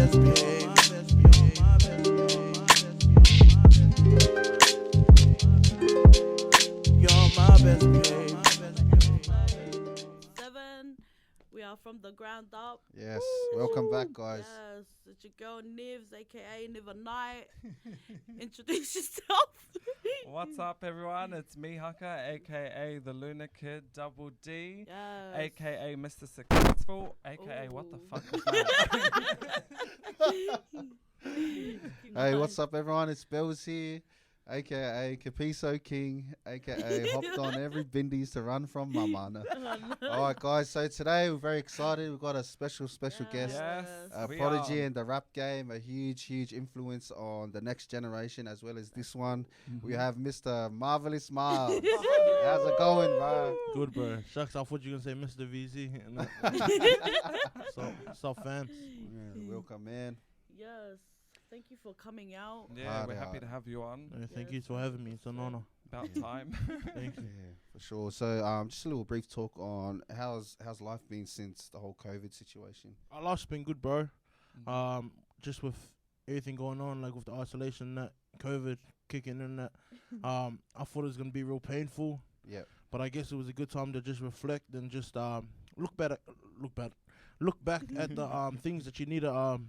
best behavior. You're my best behavior. 7. We are from the ground up. Yes, welcome back, guys. Yes, it's your girl Nivs, aka Niva Night. Introduce yourself. What's up, everyone? It's Mihaka, aka the Lunar Kid, Double D, Yes. aka Mr. Successful, aka what the Ooh. fuck is that? Hey, what's up, everyone? It's Pelz here, aka Capiso King, aka hopped on every bindies to run from Mamana. All right, guys. So today we're very excited. We've got a special guest, Yes, we prodigy are. in the rap game, a huge influence on the next generation as well as this one. We have Mr. Marvelous Miles. How's it going, bro? Good, bro. Shucks, I thought you were going to say Mr. VZ. So fans. Yeah, welcome, man. Yes. Thank you for coming out. Yeah, we're happy to have you on. Thank Yes, you for having me. It's an honor. About time. Thank you. Yeah, for sure. So, just a little brief talk on how's life been since the whole COVID situation. Our life's been good, bro. Just with everything going on, like with the isolation, that COVID kicking in, that I thought it was gonna be real painful. Yeah. But I guess it was a good time to just reflect and just look back at the things that you need to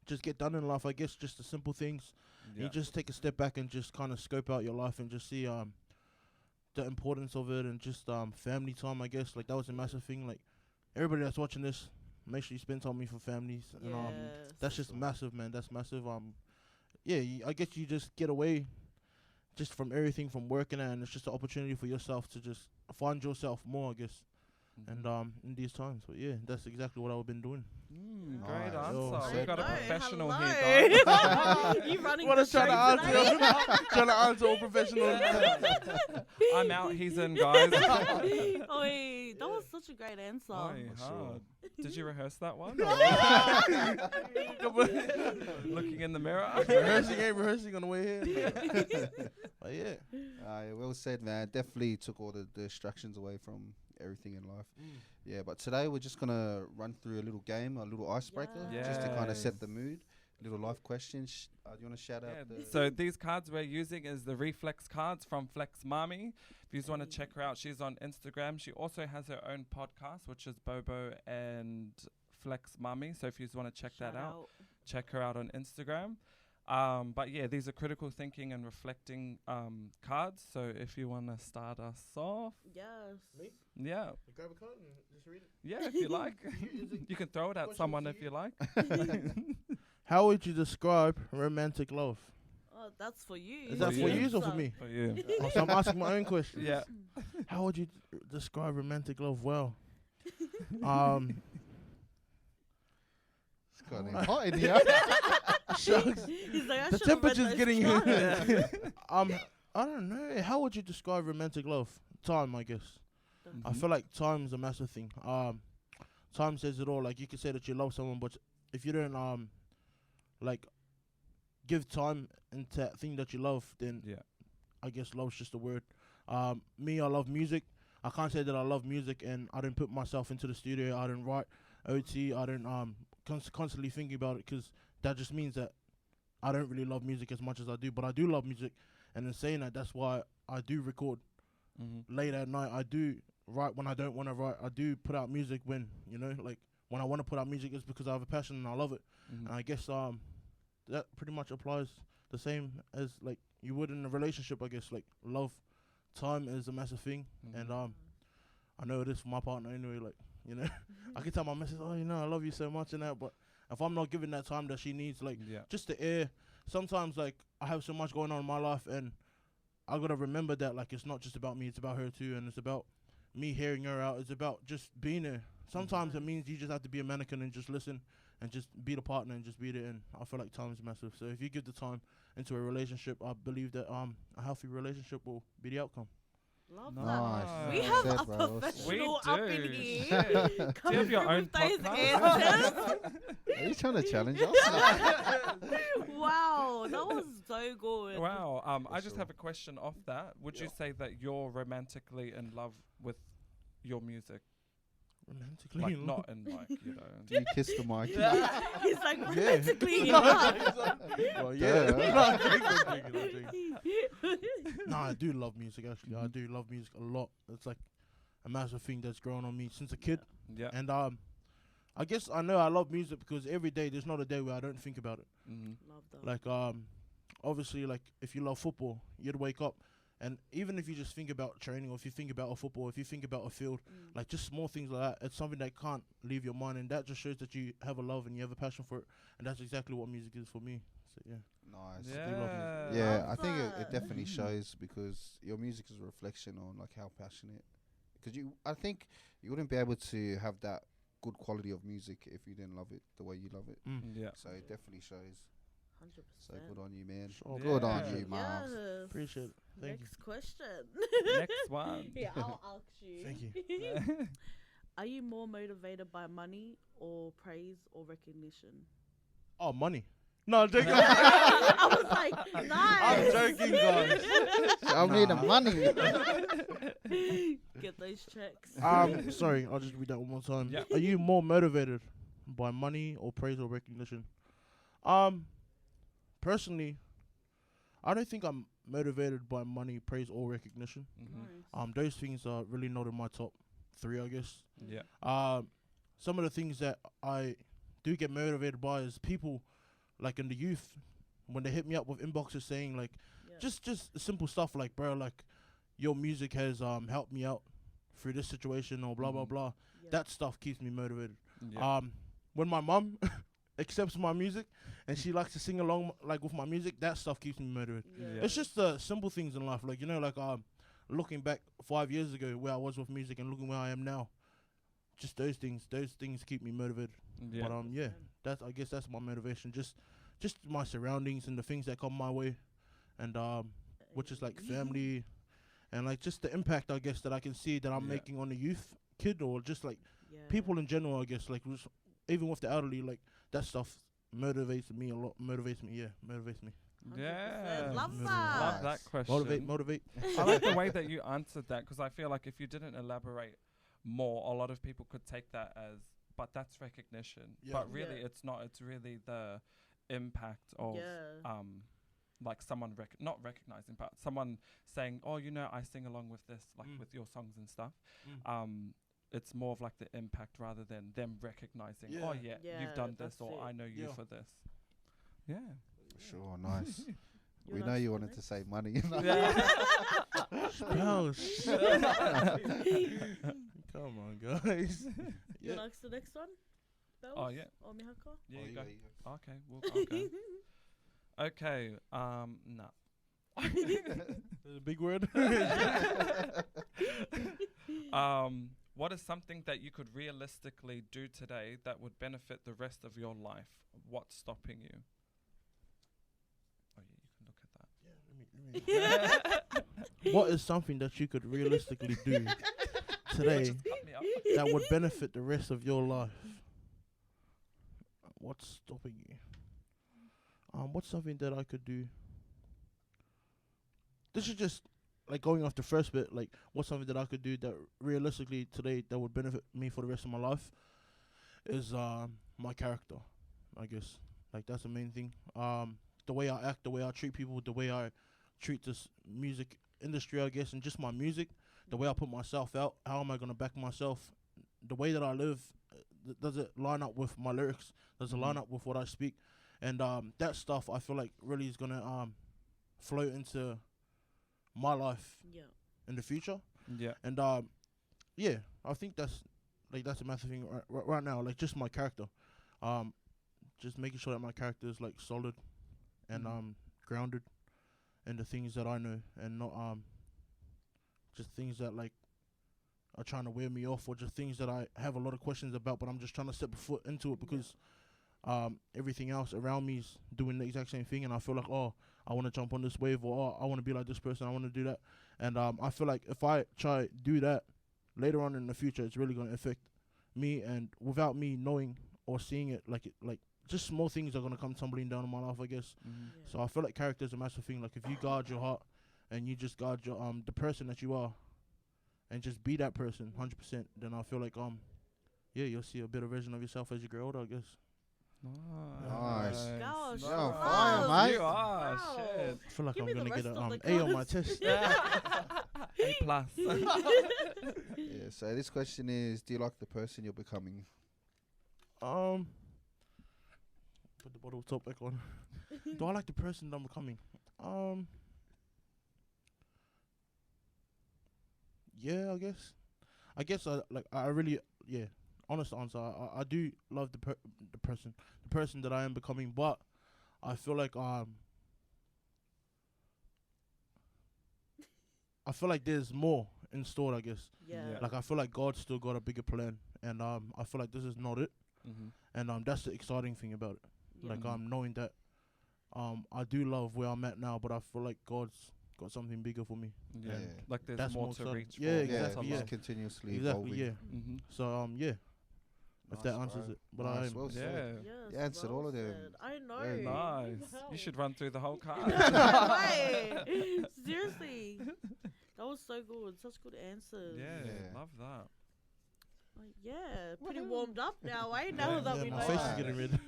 just get done in life. I guess just the simple things. Yeah. You just take a step back and just kind of scope out your life and just see the importance of it and just family time. I guess like that was a massive thing. Like everybody that's watching this, make sure you spend time with your families. And Yes. that's just massive, man. That's massive. Yeah, I guess you just get away just from everything from working and it's just an opportunity for yourself to just find yourself more, I guess. And in these times, but yeah, that's exactly what I've been doing. Great Nice. answer. Oh, We've got a hello, professional hello. here, guys. You running What the I'm trying show to today? answer, trying to answer all professional. I'm out, he's in, guys. Oi, that was such a great answer. Oi, For sure. hard. Did you rehearse that one? Looking in the mirror. rehearsing on the way here. But yeah. Well said, man. Definitely took all the distractions away from everything in life. Yeah, but today we're just gonna run through a little game, a little icebreaker, just to kind of set the mood. Little life questions. Do you want to shout out? So these cards we're using is the Reflex cards from Flex Mami. If you just want to check her out, she's on Instagram. She also has her own podcast, which is Bobo and Flex Mami. So if you just want to check that out, check her out on Instagram. But yeah, these are critical thinking and reflecting cards. So if you want to start us off. Yes. Me? Yeah. Grab a card and just read it. Yeah, if you like. You can throw it at someone if you like. How would you describe romantic love? Oh, that's for you. Is that for you or for So- me? For you. Oh, so I'm asking my own question. Yeah. How would you describe romantic love well? It's got hot in here. Shucks. He's like, I The should've read temperature's those getting cards. I don't know. How would you describe romantic love? Time, I guess. I feel like time is a massive thing. Time says it all. Like you could say that you love someone, but if you don't like give time into that thing that you love, then Yeah. I guess love's just a word. Me, I love music. I can't say that I love music and I didn't put myself into the studio. I didn't write OT. I didn't constantly thinking about it, because that just means that I don't really love music as much as I do. But I do love music, and in saying that, that's why I do record late at night. I do write when I don't want to write. I do put out music when, like when I want to put out music, it's because I have a passion and I love it. And I guess that pretty much applies the same as like you would in a relationship. I guess like love, time is a massive thing, and I know it is for my partner anyway. Like I can tell my missus, oh, I love you so much and that, but if I'm not giving that time that she needs, like just the air. Sometimes like I have so much going on in my life, and I gotta remember that like it's not just about me, it's about her too, and it's about me hearing her out. It's about just being there. Sometimes it means you just have to be a mannequin and just listen and just be the partner and just be there. And I feel like time is massive. So if you give the time into a relationship, I believe that a healthy relationship will be the outcome. Love Nice. that. We Well have said, a bro. professional We up do. in here. Shit. Do you Coming have your through own with those podcast? answers. Are you trying to challenge us? Wow, that was so good. Wow. I just sure. have a question off that. Would you say that you're romantically in love with your music? Romantically, Like in not in like you know. Do you kiss the mic? He's like Yeah. romantically in No, love. well, yeah. Yeah. No, I'm joking, I'm joking. No, I do love music. Actually, I do love music a lot. It's like a massive thing that's grown on me since a kid. Yeah. And I guess I know I love music because every day there's not a day where I don't think about it. Love that. Like obviously, like if you love football, you'd wake up, and even if you just think about training, or if you think about a football, if you think about a field, like just small things like that, it's something that can't leave your mind, and that just shows that you have a love and you have a passion for it, and that's exactly what music is for me. So yeah. Nice. Yeah. Yeah, Love I think it that. definitely shows because your music is a reflection on like how passionate. Because I think you wouldn't be able to have that good quality of music if you didn't love it the way you love it. Yeah. So it definitely shows. 100%. So good on you, man. Sure. Good on Yeah. you, Marv. Yes. Appreciate it. Thank Next question. Next one. Yeah, I'll ask you. Thank you. Are you more motivated by money or praise or recognition? Oh, money. No, I'm joking. I was like, nice. I'm joking, guys. Show me the Nah. money. Get those checks. Sorry, I'll just read that one more time. Yeah. Are you more motivated by money or praise or recognition? Personally, I don't think I'm motivated by money, praise, or recognition. Nice. Those things are really not in my top 3, I guess. Yeah. Some of the things that I do get motivated by is people, like in the youth, when they hit me up with inboxes saying like, Yeah. just simple stuff like, bro, like your music has helped me out through this situation or blah blah blah. Yeah. That stuff keeps me motivated. Yeah. When my mum accepts my music and she likes to sing along like with my music, that stuff keeps me motivated. Yeah. It's just the simple things in life, like, you know, like looking back 5 years ago where I was with music and looking where I am now. Just those things keep me motivated. Yeah. But yeah, I guess that's my motivation. Just my surroundings and the things that come my way, and which is like family, and like just the impact I guess that I can see that I'm Yeah. making on the youth kid, or just like Yeah. people in general. I guess like even with the elderly, like that stuff motivates me a lot. Motivates me. 100%. Yeah. Love Motivate. that. Love that question. Motivate. I like the way that you answered that, because I feel like if you didn't elaborate more, a lot of people could take that as, but that's recognition. Yeah. But really, Yeah. it's not. It's really the impact of Yeah. like someone not recognizing, but someone saying, "Oh, you know, I sing along with this, like with your songs and stuff." It's more of like the impact rather than them recognizing, "Oh, yeah, Yeah, you've done this," that's or it. "I know you Yeah. for this." Yeah. Sure, nice. You We wanna know ask you the wanted to next? say money. Come on, guys. You wanna ask the next one? Pelz Oh, yeah. Or Mihaka? Yeah, Oh, you you go. go, you go. Okay, we'll okay. Nah. That's a big word. What is something that you could realistically do today that would benefit the rest of your life? What's stopping you? Oh yeah, you can look at that. What is something that you could realistically do today Just cut me up. that would benefit the rest of your life? What's stopping you? What's something that I could do? This is just like going off the first bit. Like, what's something that I could do that realistically today that would benefit me for the rest of my life? Is my character, I guess. Like, that's the main thing. The way I act, the way I treat people, the way I treat this music industry, I guess, and just my music, the way I put myself out. How am I gonna back myself? The way that I live, does it line up with my lyrics? Does it line up with what I speak? And that stuff I feel like really is gonna float into my life Yeah. in the future. Yeah. And yeah, I think that's a massive thing right now. Like, just my character, just making sure that my character is like solid and grounded in the things that I know, and not just things that like are trying to wear me off, or just things that I have a lot of questions about, but I'm just trying to step a foot into it because everything else around me is doing the exact same thing, and I feel like, oh, I want to jump on this wave, or oh, I want to be like this person, I want to do that. And I feel like if I try do that later on in the future, it's really going to affect me, and without me knowing or seeing it, like just small things are going to come tumbling down in my life, I guess. So I feel like character is a massive thing. Like, if you guard your heart and you just guard your the person that you are, and just be that person 100%, then I feel like yeah, you'll see a better version of yourself as you grow older, I guess. Nice. Gosh, Yo, love. fire, mate. You are, Wow. shit. I feel like Give I'm me the gonna get rest a of the A on my cards. test. A plus. Yeah, so this question is, do you like the person you're becoming? Put the bottle top back on. Do I like the person that I'm becoming? Yeah, I guess. I really, yeah. Honest answer, I do love the person that I am becoming, but I feel like I feel like there's more in store, I guess. Yeah. Like I feel like God's still got a bigger plan, and I feel like this is not it, and that's the exciting thing about it. Yeah. Like knowing that I do love where I'm at now, but I feel like God's got something bigger for me. Yeah. Yeah. Like there's That's more more to exciting. reach Yeah, for. exactly, Yeah, yeah. it's continuously Exactly, evolving. yeah. So yeah, if that Nice, answers bro. it. But Nice, I'm well said. Yeah. Yes, You answered all of them. said. I know. Very Nice. Wow. You should run through the whole card. Right. Seriously. That was so good. Such good answers. Yeah, Yeah. love that. Like, yeah, pretty warmed up now, eh? Now Yeah. that yeah, we my know. face is getting red.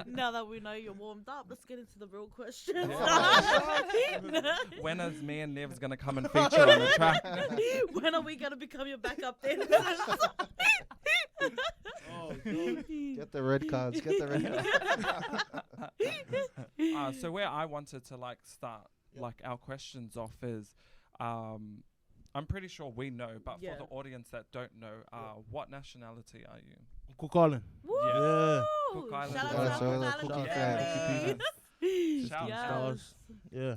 Now that we know you're warmed up, let's get into the real questions. When is me and Nev's gonna come and feature on the track? When are we gonna become your backup dancers? Oh, God. Get the red cards. Get the red cards. So where I wanted to like start Yep. like our questions off is, I'm pretty sure we know, but Yeah. for the audience that don't know, what nationality are you? Cook Island. Woo! Yeah. Cook Island. Shout Yeah, out so to the our Cookie Cookie fam, family. Shout Yes. Stars. Yeah.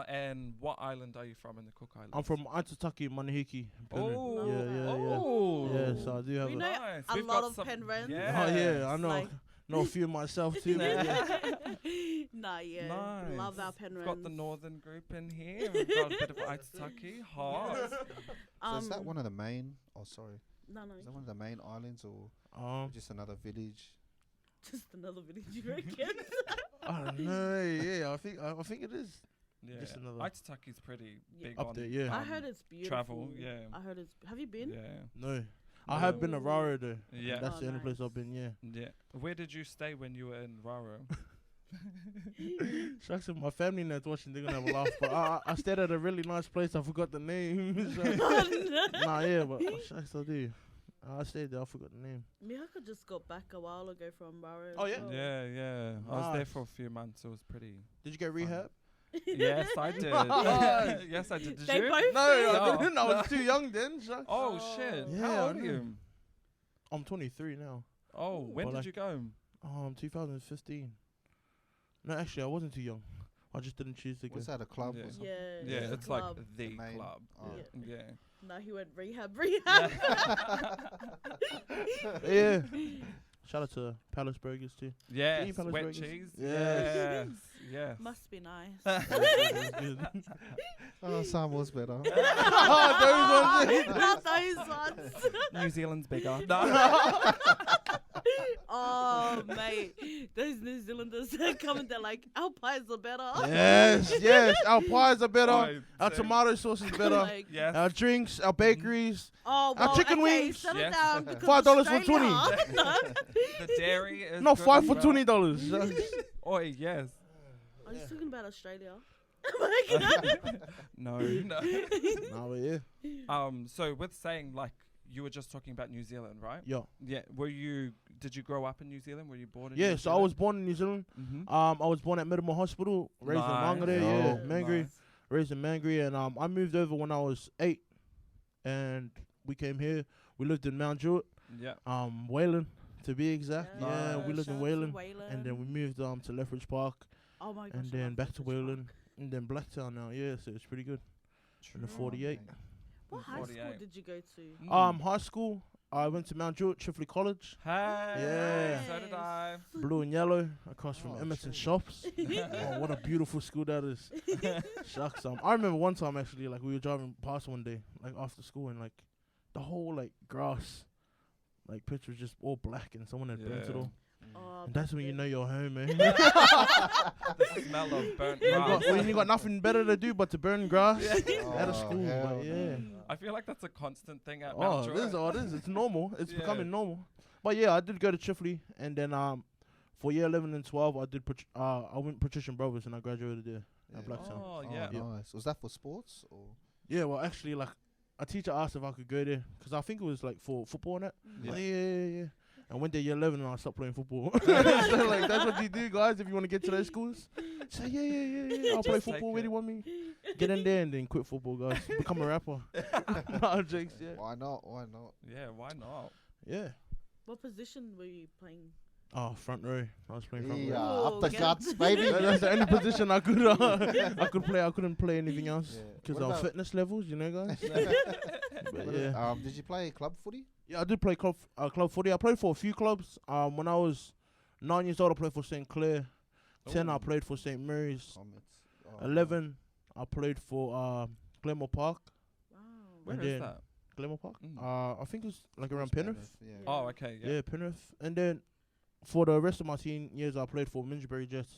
And what island are you from in the Cook Islands? I'm from Aitutaki, Manihiki. Penryn. Oh, Yeah, yeah, yeah. oh. Yeah, so I do have We a... know Nice. a We've lot got of some- Penryn. Oh, yeah, I know. Like- Know a few myself, too. But yeah. Nah, yeah. Nice. Love our Penryn. We've got the northern group in here. We've got a bit of Aitutaki. Hot. So is that one of the main? Oh, sorry. No. Is that one of the main islands or just another village? Just another village, you reckon? I don't know. Yeah, I think it is. Yeah. Just another- Aitutaki's pretty Yeah. big Up on there, yeah. I heard it's beautiful. travel. Yeah. I heard it's. Have you been? Yeah. No. I have been to Raro, though. Yeah. That's Oh, the only place nice. I've been, yeah. Yeah. Where did you stay when you were in Raro? Shucks, if my family knows watching, they're going to have a laugh. But I stayed at a really nice place. I forgot the name. So- nah, yeah, but shucks, I do. I stayed there. I forgot the name. Mihaka just got back a while ago from Raro. Oh, as yeah? well. Yeah, yeah. I was there Nice. for a few months. It was pretty. Did you get rehab? Yes, I did. Nice. Yes, I did. Did They you? both No, I No. didn't. I was too young then. Shucks. Oh, Oh. shit. Yeah, How I old are know. you? I'm 23 now. Oh, when But did like- you go? 2015. No, actually, I wasn't too young. I just didn't choose to go. Was that a club Yeah. or something? Yeah. Yeah, it's a it's like club. the main- club. Oh. Yeah. Yeah. No, he went rehab. Yeah. Shout out to Palace Burgers too. Yes, Palace wet burgers? cheese. Yes. Yes. Yes. Must be nice. That's good. Oh, some was better. Oh, those ones. Not those ones. New Zealand's bigger. Oh, mate. Those New Zealanders come and they're like, our pies are better. Yes. Our pies are better. Oh, Our same. tomato sauce is better. Like, Yes. Our drinks, our bakeries. oh, Our well, chicken okay, wings. settle Yes. down because $5 for Australia- No. The dairy is No, good 5 as for well. $20. Oi, yes. Are you talking about Australia? No, no. Nah, but yeah. So with saying like you were just talking about New Zealand, right? Yeah. Yeah. Did you grow up in New Zealand? Were you born in Yeah, New so I Zealand? was born in New Zealand. Mm-hmm. I was born at Middlemore Hospital, raised in Nice. Mangere, Oh, yeah, nice. Mangere, raised in Mangere, and I moved over when I was 8, and we came here. We lived in Mount Druitt, Yeah. Wayland, to be exact. Yeah. Yeah, we lived Shout in out to Wayland, Wayland. and then we moved to Lethbridge Park, Oh my gosh, and I then love back to Lethbridge Wayland, Park. and then Blacktown now. Yeah, so it's pretty good. In the 48. What high school 48. did you go to? High school. I went to Mount Druitt, Chifley College, Hey. Yeah. So did I. blue and yellow, across from Oh, Emerson shit. Shops. Oh, what a beautiful school that is. Shucks. I remember one time actually, like we were driving past one day, like after school, and like the whole like grass, like pitch was just all black, and someone had burnt it Yeah. all. Oh, And that's when you know you're home, man. The smell of burnt grass. When you got nothing better to do but to burn grass out of Oh, school. hell But yeah. I feel like that's a constant thing at Oh, Mount this is Joy. all this. It's normal. It's Yeah. becoming normal. But yeah, I did go to Chifley, and then for year 11 and 12, I did I went Patrician Brothers, and I graduated there at Blacktown. Oh, Oh, yeah. nice. Was that for sports or? Yeah, well, actually, like a teacher asked if I could go there because I think it was like for football and that. Yeah. Yeah. I went there year 11 and I stopped playing football. So like that's what you do, guys. If you want to get to those schools, say yeah. I'll play Just football. take Where do it. you want me? Get in there and then quit football, guys. Become a rapper. No jokes, yeah. Why not? Why not? Yeah, why not? Yeah. What position were you playing? Oh, front row. I was playing front Yeah, row. Oh, up the get- guts, baby. That's the only position I could I could play. I couldn't play anything else Yeah. because What our about- fitness levels, you know, guys. But What yeah. did you play club footy? Yeah, I did play club footy. I played for a few clubs. When I was 9 years old, I played for St. Clair. 10, I Ooh. played for St. Mary's. Comments. Oh, 11, I played for Glenmore Park. Wow. Where And is then- that? Glenmore Park? Mm. I think it was like around Penrith, Penrith. Yeah. Oh, okay. Yeah, Yeah. Penrith. And then for the rest of my teen years, I played for Mingebury Jets.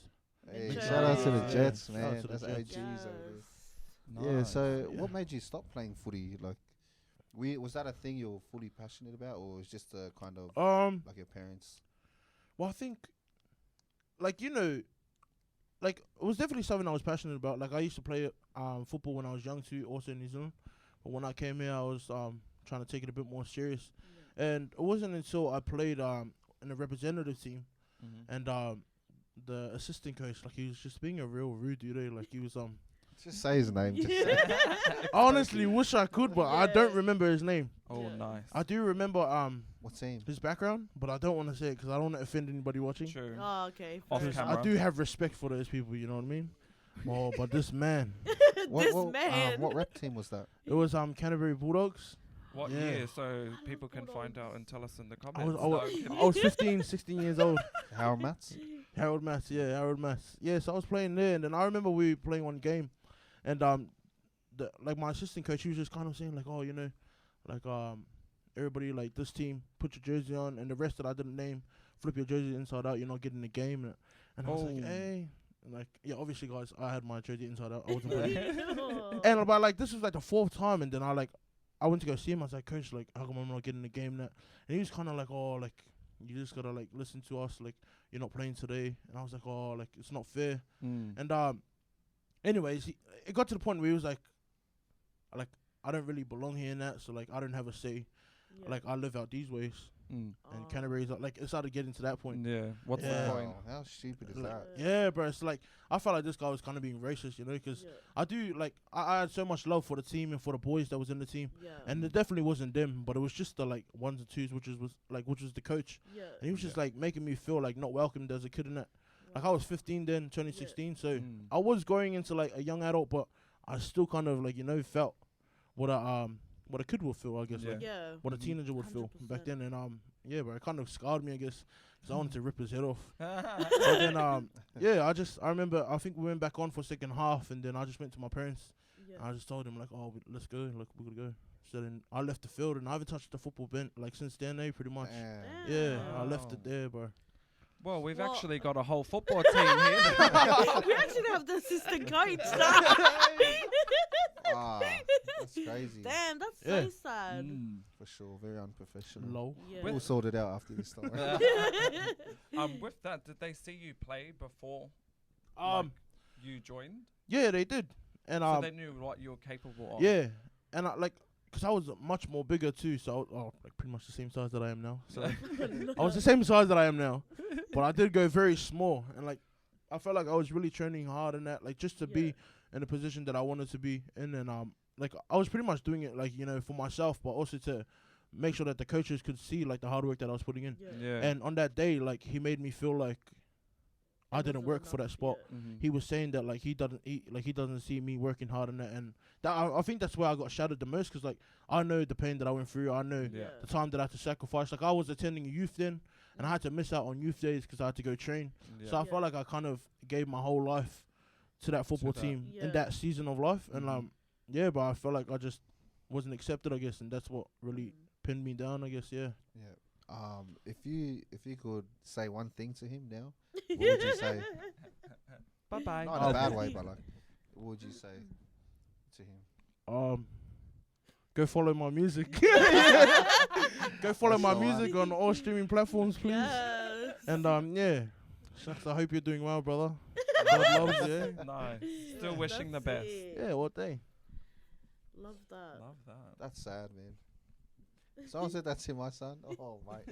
Hey, Jets. shout out to the Yeah. Jets, Shout out man. to the That's Jets. OGs over there. Yes. Yeah. Nice. So, Yeah. what made you stop playing footy? Like, was that a thing you were fully passionate about, or was just a kind of like your parents? Well, I think, like, you know, like, it was definitely something I was passionate about. Like, I used to play football when I was young too, also in New Zealand. But when I came here, I was trying to take it a bit more serious. Yeah. And it wasn't until I played in a representative team, Mhm. and the assistant coach, like, he was just being a real rude dude. Like, he was Just say his name. Just say I honestly wish I could, but I don't Yeah. remember his name. Oh, Yeah. nice. I do remember what team? his background, but I don't want to say it because I don't want to offend anybody watching. True. Oh, okay. Off fair Because enough. I do have respect for those people, you know what I mean? Oh, but this man, This man. What rep team was that? it was Canterbury Bulldogs. What Yeah. year? So love people can find Bulldogs. out and tell us in the I comments. was, I, No, was, I'm kidding. I was 15, 16 years old. Harold Mats. Harold Mass, yeah, Harold Mass. Yeah, so I was playing there, and then I remember we were playing one game, and like my assistant coach, he was just kind of saying like, oh, you know, like everybody like this team, put your jersey on, and the rest that I didn't name, flip your jersey inside out, you're not getting the game, and I was like, Oh. hey, and like yeah, obviously guys, I had my jersey inside out, I wasn't playing. Oh. And but like this was like the 4th time, and then I went to go see him. I was like, coach, like how come I'm not getting the game that? And he was kind of like, oh, like you just gotta like listen to us, like you're not playing today. And I was like, oh, like it's not fair. Mm. And anyways, it got to the point where he was like I don't really belong here in that, so like I don't have a say. Yeah. Like I live out these ways, Mm. and Oh. Canterbury's like it started getting to that point. Yeah. What's Yeah. the point? Wow, how stupid is Like, that? yeah, bro. It's like I felt like this guy was kind of being racist, you know, because Yeah. I do like I had so much love for the team and for the boys that was in the team. Yeah. And it definitely wasn't them, but it was just the like ones and twos, which was the coach, yeah. and he was just like making me feel like not welcomed as a kid in that. Like I was 15 then, 2016, so Mm. I was going into like a young adult, but I still kind of like felt what a kid would feel, I guess, Yeah. like Yeah. what a Mhm. teenager would feel back 100%. then, and yeah, but it kind of scarred me, I guess, because I wanted to rip his head off. Mm. But then yeah, I remember I think we went back on for second half, and then I just went to my parents. Yeah. I just told them like, oh, let's go, like we're gonna go. So then I left the field, and I haven't touched the football bench like since then, pretty much. Damn. Yeah, I Wow. left it there, bro. Well, we've Well, actually got a whole football team here. We actually have the assistant coach. Ah, that's crazy. Damn, that's Yeah. so sad. Mm. For sure, very unprofessional. Low. Yeah. We'll sort it out after this time. With that, did they see you play before you joined? Yeah, they did, and So they knew what you were capable of. yeah, and because I was much more bigger too, so like pretty much the same size that I am now. So I was the same size that I am now, but I did go very small, and like I felt like I was really training hard in that, like just to be in the position that I wanted to be in, and like I was pretty much doing it like for myself, but also to make sure that the coaches could see like the hard work that I was putting in. Yeah. Yeah. And on that day, like he made me feel like I didn't Wasn't work for that enough, spot. yeah. Mhm. He was saying that like he doesn't see me working hard on that, and that I think that's where I got shattered the most, because like I know the pain that I went through, I know Yeah. the time that I had to sacrifice. Like I was attending youth then, and I had to miss out on youth days because I had to go train. Yeah. So I Yeah. felt like I kind of gave my whole life to that football that. team Yeah. in that season of life, and Mhm. yeah, but I felt like I just wasn't accepted, I guess, and that's what really Mm. pinned me down, I guess. Yeah. Yeah. If you could say one thing to him now, what would you say? Bye bye. Not in a bad way, but like, what would you say to him? Go follow my music. Go follow my music on all streaming platforms, please. Yes. And yeah, shucks, I hope you're doing well, brother. God loves you. Yeah. Nice. Still wishing the That's best. it. Yeah, what day? Love that. Love that. That's sad, man. Someone said that to my son. Oh, mate.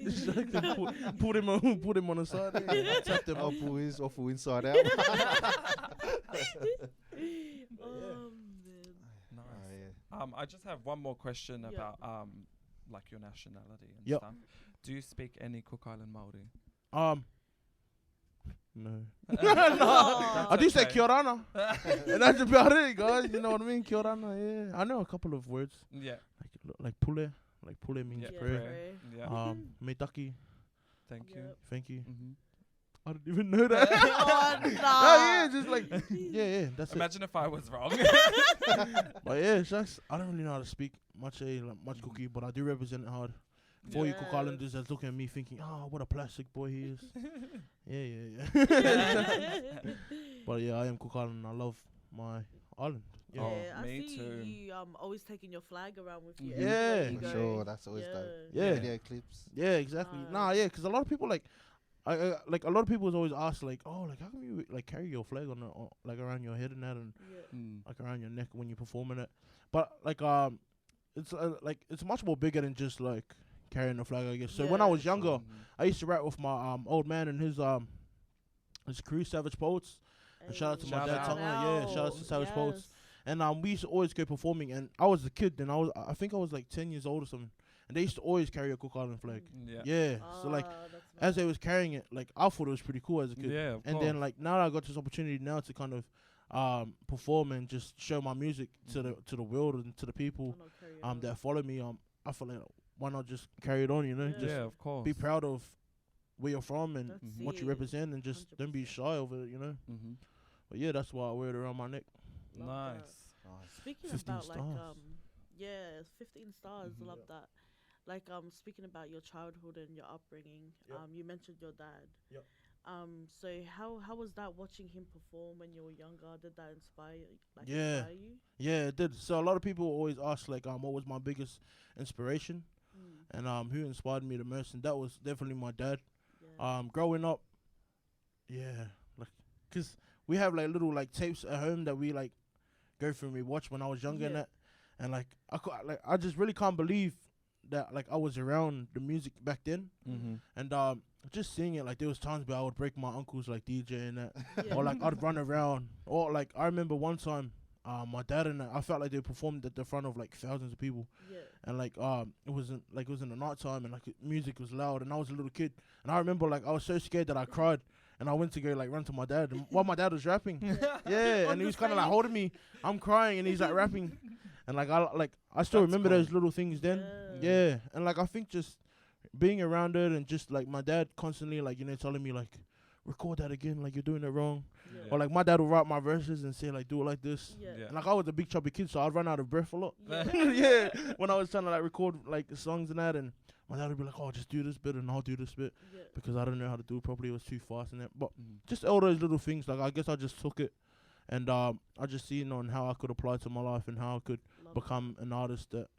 put him on the side. Yeah. Tap them I'll up. pull his awful inside out. Man. Nice. I just have one more question Yeah. about like your nationality and Yep. stuff. Do you speak any Cook Island Māori? No. Aw. I do say okay. kia rana. And that's about it, guys. You know what I mean? Kia rana, yeah. I know a couple of words. Yeah. Like pule. Like pule means Yeah, prayer. pray. Yeah. Me taki. Thank you. Yep. Thank you. Mm-hmm. I didn't even know that. Oh, Oh, nah. yeah, just like, yeah, that's it. Imagine if I was wrong. But yeah, shucks, I don't really know how to speak much cookie, but I do represent it hard. For you Cook Yeah. Islanders that's looking at me thinking, oh, what a plastic boy he is. yeah. But yeah, I am Cook Island and I love my island. Yeah. Oh, Yeah, I me see too. you always taking your flag around with you. Yeah. everywhere you For go. sure, that's always dope. Yeah. Video clips. Yeah, exactly. Nah, yeah, because a lot of people like, like a lot of people always ask like, oh, like how come you like carry your flag like around your head and that, and Yeah. like around your neck when you're performing it? But like it's much more bigger than just like carrying the flag, I guess. So when I Yeah. was younger, I used to rap with my old man and his crew, Savage Poets. And shout out to my Shout dad, out. Tonga. Yeah, shout out to Savage Poets. Yes. And we used to always go performing, and I was a kid, and I think I was like 10 years old or something, and they used to always carry a Cook Island flag. Yeah. Yeah, so like That's as nice. they was carrying it, like I thought it was pretty cool as a kid. Yeah, of And course. then like now I got this opportunity now to kind of perform and just show my music to the world and to the people Why not carry on? that follow me. I feel like why not just carry it on, you know? Yeah. Just Yeah, of course. be proud of where you're from and That's what you it. represent, and just don't be 100%. shy of it, you know? Mm-hmm. But yeah, that's why I wear it around my neck. Love Nice. that. Nice. Speaking 15 about like stars. yeah, 15 stars. Mhm. Love that. Like speaking about your childhood and your upbringing. Yep. You mentioned your dad. Yep. So how was that watching him perform when you were younger? Did that inspire Yeah. inspire you? Yeah, it did. So a lot of people always ask like what was my biggest inspiration Mm. and who inspired me the most, and that was definitely my dad. Yeah. Growing up, yeah, like, cause we have like little like tapes at home that we like go through and we watch when I was younger and Yeah. that, and like I just really can't believe that like I was around the music back then, Mm-hmm. and just seeing it, like there was times where I would break my uncles like DJ and that, Yeah. or like I'd run around, or like I remember one time. My dad and I felt like they performed at the front of like thousands of people, Yeah. and like it was in the night time, and like music was loud, and I was a little kid, and I remember like I was so scared that I cried, and I went to go like run to my dad, and while my dad was rapping, yeah, On and he the was kind of like stage. holding me, I'm crying, and he's like rapping, and like I still That's remember cool. those little things then, yeah, and like I think just being around it, and just like my dad constantly like telling me like record that again, like you're doing it wrong, Yeah. or like my dad would write my verses and say like do it like this. Yeah. Yeah. And like I was a big chubby kid, so I'd run out of breath a lot. Yeah. Yeah, when I was trying to like record like songs and that, and my dad would be like, "Oh, just do this bit and I'll do this bit," Yeah. because I don't know how to do it properly. It was too fast and that. But Mm. just all those little things, like I guess I just took it, and I just seen on how I could apply it to my life and how I could Love become an artist that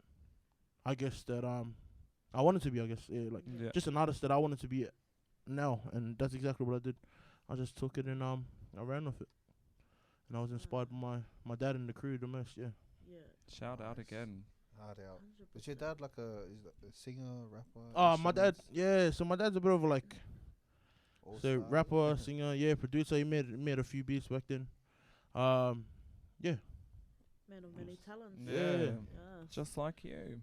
I guess that I wanted to be. I guess like Yeah. just an artist that I wanted to be now, and that's exactly what I did. I just took it and I ran with it, and I was inspired by my dad and the crew the most. Yeah. Yeah. Shout out again. Hard out. 100%. Was your dad like a singer, rapper? My dad, instruments? yeah. So my dad's a bit of a like, All so star? rapper, singer, yeah, producer. He made a few beats back then. Yeah. Man of many talents. Yeah. Yeah. Just like you.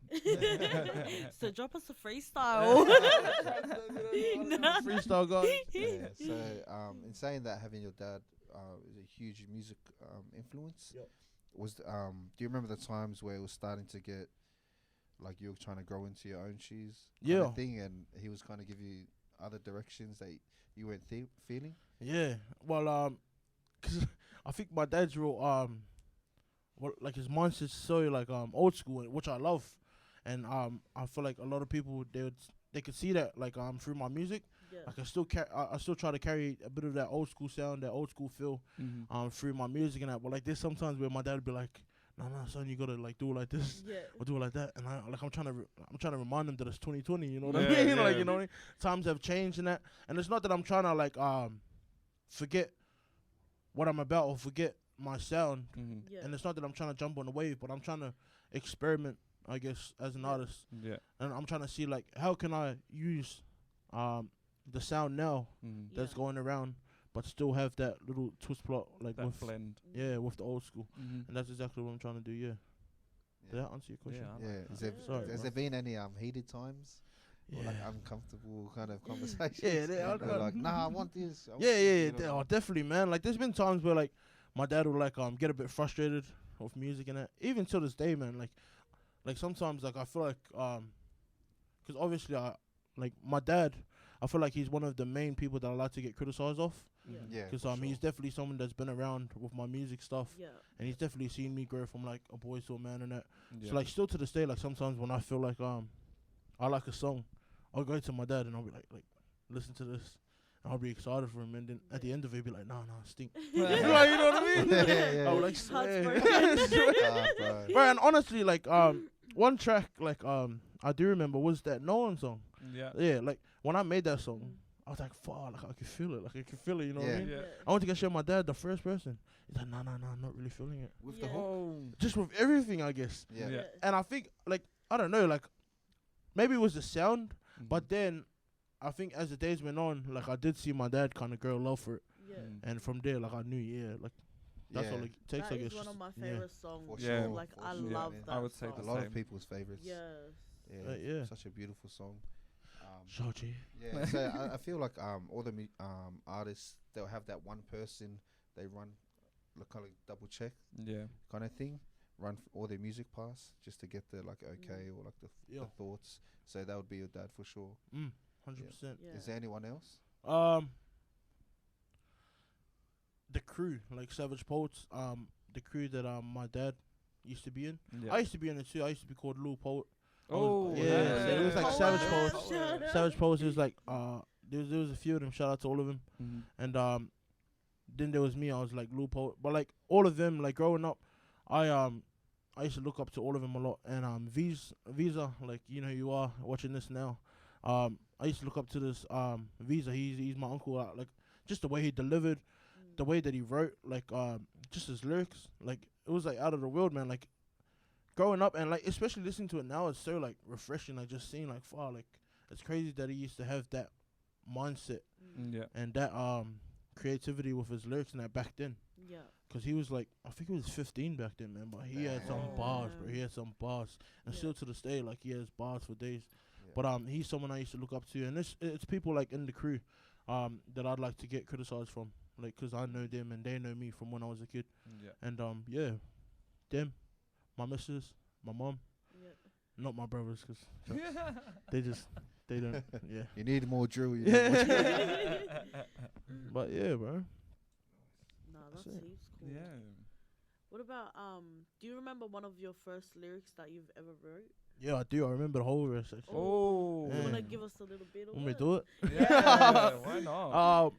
So drop us a freestyle. Freestyle guys. Yeah. So, in saying that, having your dad is a huge music influence. Yep. Was do you remember the times where it was starting to get like you were trying to grow into your own shoes? Kind Yeah. of thing, and he was kind of give you other directions that you weren't feeling. Yeah. Well, 'cause I think my dad's real like his mindset's so like old school, which I love, and I feel like a lot of people they would they could see that like through my music. Yeah. I can still I still try to carry a bit of that old school sound, that old school feel, through my music and that. But like there's sometimes where my dad would be like, "No, son, you gotta like do it like this Yeah. or do it like that," and I'm trying to remind them that it's 2020. You know what I mean? Yeah. Like, you know what I mean? Times have changed and that, and it's not that I'm trying to like forget what I'm about or forget my sound, Yeah. and it's not that I'm trying to jump on the wave, but I'm trying to experiment, I guess, as an artist, Yeah. and I'm trying to see like how can I use the sound now that's Yeah. going around, but still have that little twist plot like That with blend. yeah with the old school, Mm-hmm. and that's exactly what I'm trying to do. Yeah. Did that answer your question? Yeah. Yeah. like Is that. there, Sorry, has bro. there been any heated times? Or like uncomfortable kind of conversations? Yeah, they are- They're like, nah, I want this. I want Yeah, this," yeah, you know, oh, like- definitely, man. Like, there's been times where like my dad would like get a bit frustrated with music and that. Even till this day, man. Like sometimes like I feel like because obviously like my dad, I feel like he's one of the main people that I like to get criticized off. Yeah. Yeah. Because for he's sure. definitely someone that's been around with my music stuff, Yeah. and he's definitely seen me grow from like a boy to a man and that. Yeah. So like still to this day, like sometimes when I feel like I like a song, I'll go to my dad and I'll be like listen to this. And I'll be excited for him, and then at the end of it, be like, nah, stink. Like, you know what I mean? Yeah. I would like Heart's swear. Ah, bro. Bro, and honestly, like one track like I do remember was that No One song. Yeah. Yeah, like when I made that song, I was like, fuck, like I can feel it, you know what I Yeah. mean? Yeah. I went to go show my dad the first person. He's like, nah, I'm not really feeling it. With Yeah. the hook. Oh. Just with everything, I guess. Yeah. Yeah. And I think like I don't know, like maybe it was the sound, Mm-hmm. but then I think as the days went on, like I did see my dad kind of grow love for it, Yeah. and from there, like I knew, yeah, like that's all Yeah. it takes. That I guess. is one of my yeah. favorite songs. For Yeah. sure. Like for I sure, love man. that. I would say song. A the lot same. of people's favorites. Yes. Yeah. Yeah. Such a beautiful song. Shoji. Yeah, so I feel like all the artists, they'll have that one person they run kind of double check Yeah. kind of thing, run all their music past just to get the like okay or like the Yeah. thoughts. So that would be your dad for sure. 100%. Yeah. Is there anyone else? The crew, like Savage Poets, the crew that my dad used to be in. Yeah. I used to be in it too. I used to be called Lil Poet. Oh. yeah, so it was like Poet. Savage Shout Poets. out. Savage Poets is like there was a few of them. Shout out to all of them. Mhm. And then there was me. I was like Lil Poet. But like all of them, like growing up, I used to look up to all of them a lot. And Visa, like you know who you are watching this now. I used to look up to this Visa. He's my uncle. Like just the way he delivered, the way that he wrote, like just his lyrics, like it was like out of the world, man. Like growing up and like especially listening to it now, it's so like refreshing. Like just seeing like like it's crazy that he used to have that mindset Yeah. and that creativity with his lyrics and that back then. Yeah. Cause he was like, I think he was 15 back then, man. But he had some bars, bro. He had some bars, and Yeah. still to this day, like he has bars for days. Yeah. But he's someone I used to look up to, and it's people like in the crew, that I'd like to get criticized from, like, cause I know them and they know me from when I was a kid, Yeah. and yeah, them, my missus, my mom, Yeah. not my brothers, cause they don't, yeah. You need more drill. You need more drill. But yeah, bro. No, That's that it. seems cool. Yeah. What about do you remember one of your first lyrics that you've ever wrote? Yeah, I do. I remember the whole verse actually. Oh. You wanna Yeah. give us a little bit of Want me it? to do it? Yeah. Why not?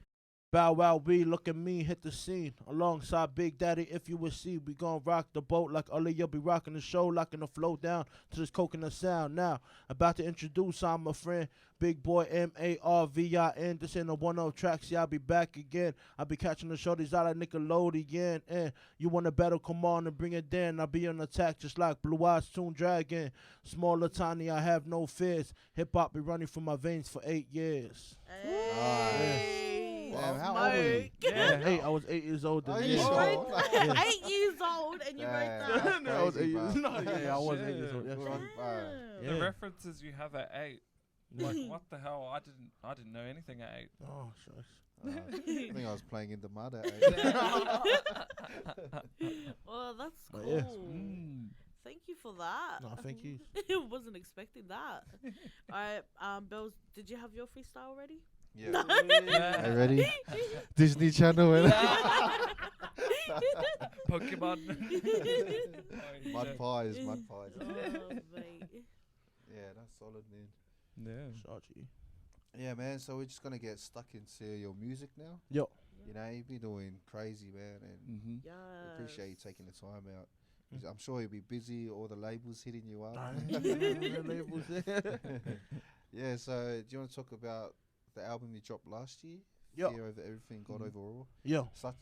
Bow Wow, we look at me, hit the scene. Alongside Big Daddy, if you would see, we gon' rock the boat like Ali, you'll be rocking the show, locking the flow down to this coconut sound. Now, about to introduce, I'm my friend, Big Boy MARVIN. This ain't a one-off track, see, I'll be back again. I'll be catching the shorties out like Nickelodeon. And you wanna battle, come on and bring it down. I'll be on attack just like Blue Eyes Toon Dragon. Smaller, tiny, I have no fears. Hip-hop be running through my veins for 8 years. Hey. Damn, how old were you? Yeah. I was 8 years old. Oh, then, You yeah. wrote Oh. that. 8 years old and you wrote that. Damn. I was 8 Crazy, years. bro. No, yeah, I was 8 Shit. years old. Yeah. Good on, Damn. The Yeah. references you have at 8. Like what the hell? I didn't know anything at 8. Oh, shucks. I think I was playing in the mud at 8. Well, that's But cool. yeah. Thank you for that. No, thank you. Wasn't expecting that. Alright, Belz, did you have your freestyle already? Yeah. Yeah. Are you ready? Disney Channel. Pokemon. Mud pies, mud pies. Oh, mate. Yeah, that's solid, man. Yeah. Shachi. Yeah, man. So we're just gonna get stuck into your music now. Yo. You know, you've been doing crazy, man, and Mm-hmm. Yes. we appreciate you taking the time out. 'Cause I'm sure you'll be busy. All the labels hitting you up. Yeah. So do you want to talk about the album you dropped last year? Yo. Fear Over Everything, God Overall. Yo. Such,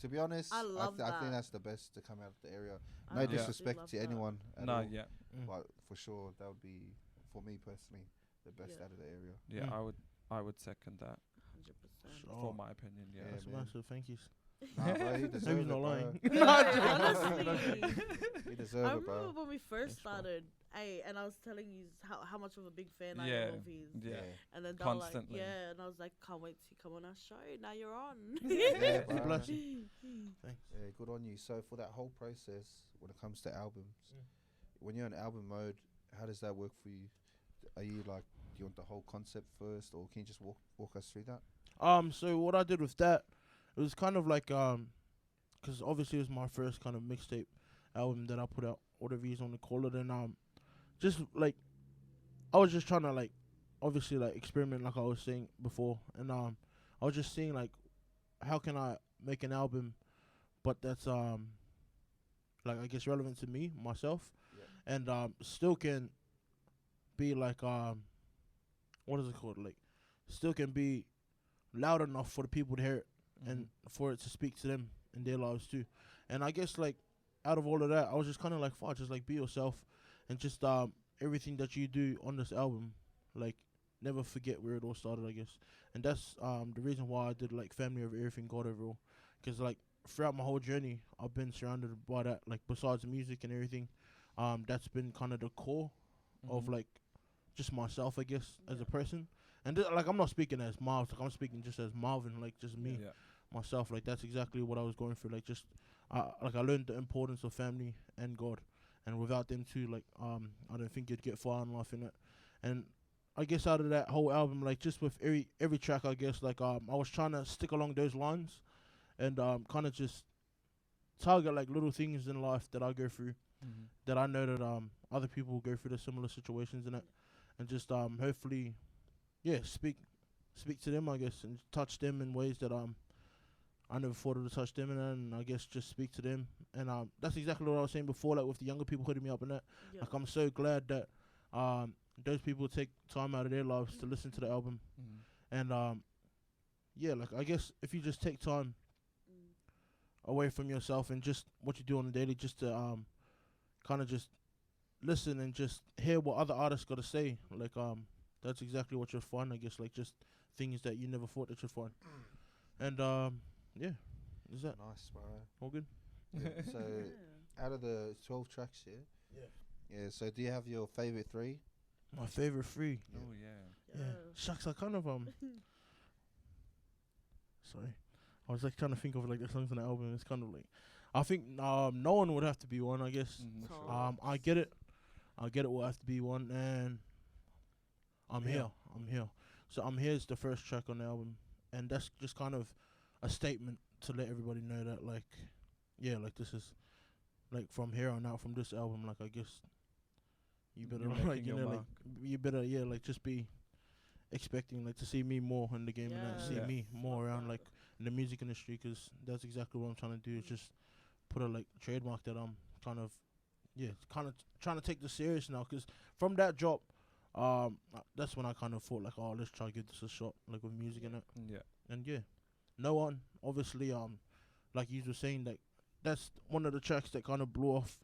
to be honest, I love I think that. that's the best to come out of the area. I No absolutely disrespect love to that. anyone at No, all, yeah. but for sure that would be, for me personally, the best Yeah. out of the area. Yeah, Mm. I would second that 100%. for my opinion. Yeah. Yeah. That's man. massive. Thank you. Nah, bro, you deserve Maybe it, not bro. lying. Honestly. You I deserve it, remember bro. when we first Thanks, bro. started, and I was telling you how much of a big fan I Yeah. am of his. Yeah. And then they were like, Constantly. yeah, and I was like, can't wait to come on our show. Now you're on. Yeah, bro. Bless you. Thanks. Yeah, good on you. So for that whole process, when it comes to albums, when you're in album mode, how does that work for you? Are you like, do you want the whole concept first, or can you just walk us through that? So what I did with that, it was kind of like, because obviously it was my first kind of mixtape album that I put out, whatever you want to call it, and just like, I was just trying to like, obviously like experiment like I was saying before, and I was just seeing like, how can I make an album, but that's like I guess relevant to me myself, and still can be like what is it called, like still can be loud enough for the people to hear it and for it to speak to them in their lives too. And I guess like out of all of that, I was just kind of like, fuck, just like be yourself, and just everything that you do on this album, like never forget where it all started, I guess. And that's the reason why I did like Family Over Everything, God Overall, because like throughout my whole journey, I've been surrounded by that. Like besides music and everything, that's been kind of the core of like just myself, I guess, as a person. And like I'm not speaking as Miles, like I'm speaking just as Marvin, like just me, Yeah. myself. Like that's exactly what I was going through. Like just like I learned the importance of family and God, and without them two, like I don't think you'd get far in life in it. And I guess out of that whole album, like just with every track, I guess like I was trying to stick along those lines, and kind of just target like little things in life that I go through, that I know that other people go through the similar situations in it, and just hopefully, yeah, speak to them, I guess, and touch them in ways that I never thought to touch them in, and I guess just speak to them. And that's exactly what I was saying before, like with the younger people hitting me up and that. Yeah. Like I'm so glad that those people take time out of their lives to listen to the album. And yeah, like I guess if you just take time away from yourself and just what you do on the daily, just to kind of just listen and just hear what other artists got to say, like that's exactly what you'll find, I guess, like just things that you never thought that you'd find. And yeah, is that Nice, bro. all good? Yeah. So out of the 12 tracks here, yeah. So do you have your favorite 3? My favorite 3. Oh yeah. Yeah. Shucks, I kind of sorry, I was like trying to think of like the songs on the album. It's kind of like, I think No One would have to be one, I guess. I get it will have to be one, and I'm here. So I'm Here is the first track on the album, and that's just kind of a statement to let everybody know that like, yeah, like this is like from here on out, from this album, like I guess you better You're like, making you your know, like mark. you better, yeah, like just be expecting like to see me more in the game, and Yeah. see Yeah. me more Love around that. like in the music industry, 'cause that's exactly what I'm trying to do, is just put a like trademark that I'm kind of trying to take this serious now, 'cause from that drop, that's when I kind of thought like, oh, let's try to give this a shot, like with music in it. Yeah. And yeah, No One, obviously, like you were saying, like that's one of the tracks that kind of blew off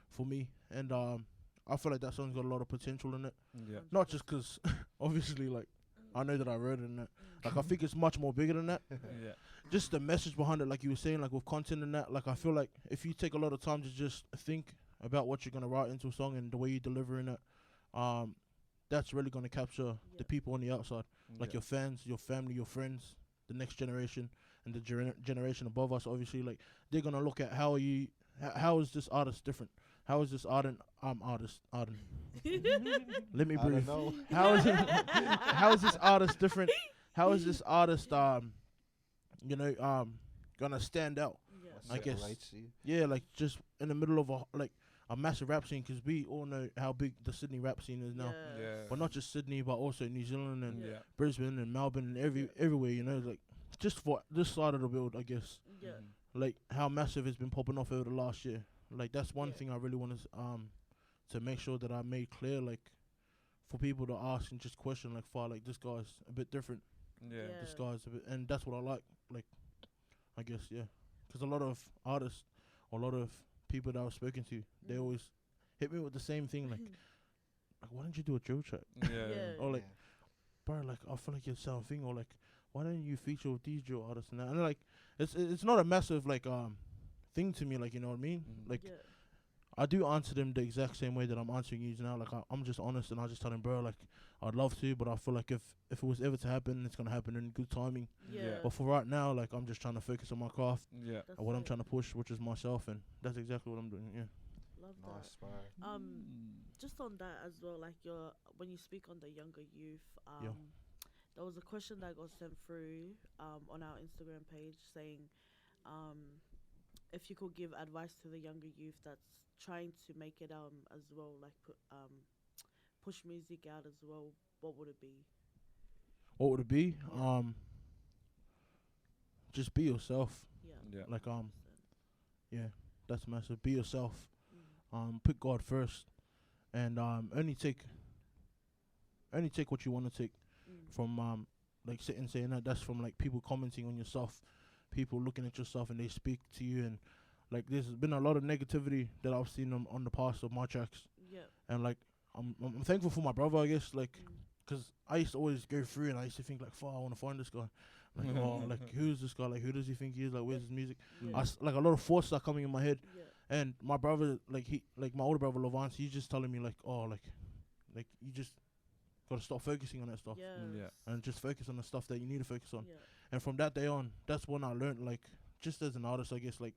for me, and I feel like that song's got a lot of potential in it. Yeah. Not just 'cause obviously, like I know that I wrote it in it. Like I think it's much more bigger than that. Yeah. Just the message behind it, like you were saying, like with content and that. Like I feel like if you take a lot of time to just think about what you're gonna write into a song and the way you're delivering it, that's really gonna capture the people on the outside, like your fans, your family, your friends, the next generation, and the generation above us. Obviously, like they're gonna look at how is this artist different? How is this artist? Let me I don't breathe. know. How is this artist different? How is this artist gonna stand out? Yeah. I guess. Separates you. Yeah, like just in the middle of a like a massive rap scene, because we all know how big the Sydney rap scene is now. Yes. But not just Sydney, but also New Zealand and Yeah. Brisbane and Melbourne and everywhere, you know, like just for this side of the world, I guess. Yeah. Like how massive it's been popping off over the last year. Like that's one thing I really want to make sure that I made clear, like for people to ask and just question, like, like this guy's a bit different. Yeah. This guy's a bit, and that's what I like, I guess, yeah. Because a lot of artists, or a lot of people that I've spoken to, they always hit me with the same thing, like why don't you do a drill track? Yeah. Or like, bro, like I feel like you're selling thing, or like, why don't you feature with these drill artists and that? And like, it's not a massive like thing to me, like, you know what I mean? Like, I do answer them the exact same way that I'm answering you now. Like I'm just honest, and I just tell them, bro, like I'd love to, but I feel like if it was ever to happen, it's gonna happen in good timing. Yeah. But for right now, like I'm just trying to focus on my craft Yeah. and what I'm trying to push, which is myself, and that's exactly what I'm doing. Yeah. Love Nice, that. bro. Just on that as well, like when you speak on the younger youth, there was a question that got sent through on our Instagram page saying, if you could give advice to the younger youth that's trying to make it as well, like push music out as well, what would it be? What would it be? Just be yourself. Yeah. Yeah. Like yeah, that's massive. Be yourself. Put God first, and only take what you want to take from like sitting saying that. That's from like people commenting on yourself, people looking at yourself, and they speak to you, and like there's been a lot of negativity that I've seen on the past of my tracks. Yeah. And like I'm thankful for my brother, I guess, like, cause I used to always go through and I used to think like, I want to find this guy. Like, oh, like who's this guy? Like, who does he think he is? Like, where's his music? Yeah. Like a lot of thoughts are coming in my head. Yeah. And my brother, like my older brother Levance, he's just telling me like, oh, like you just gotta stop focusing on that stuff and just focus on the stuff that you need to focus on. Yeah. And from that day on, that's when I learned, like, just as an artist, I guess, like,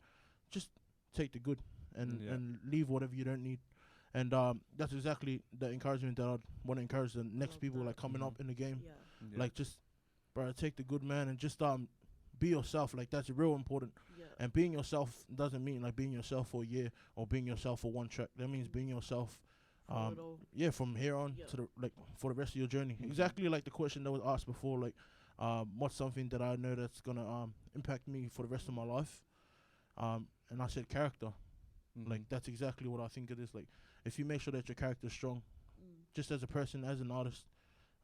just take the good and leave whatever you don't need. And that's exactly the encouragement that I'd want to encourage the next people like coming up in the game. Yeah. Like, just, bro, take the good, man, and just be yourself. Like, that's real important. Yeah. And being yourself doesn't mean like being yourself for a year or being yourself for one track. That means being yourself. From here on to the like for the rest of your journey. Exactly like the question that was asked before. Like, what's something that I know that's gonna impact me for the rest of my life? And I said character. Like, that's exactly what I think it is. Like, if you make sure that your character is strong, just as a person, as an artist,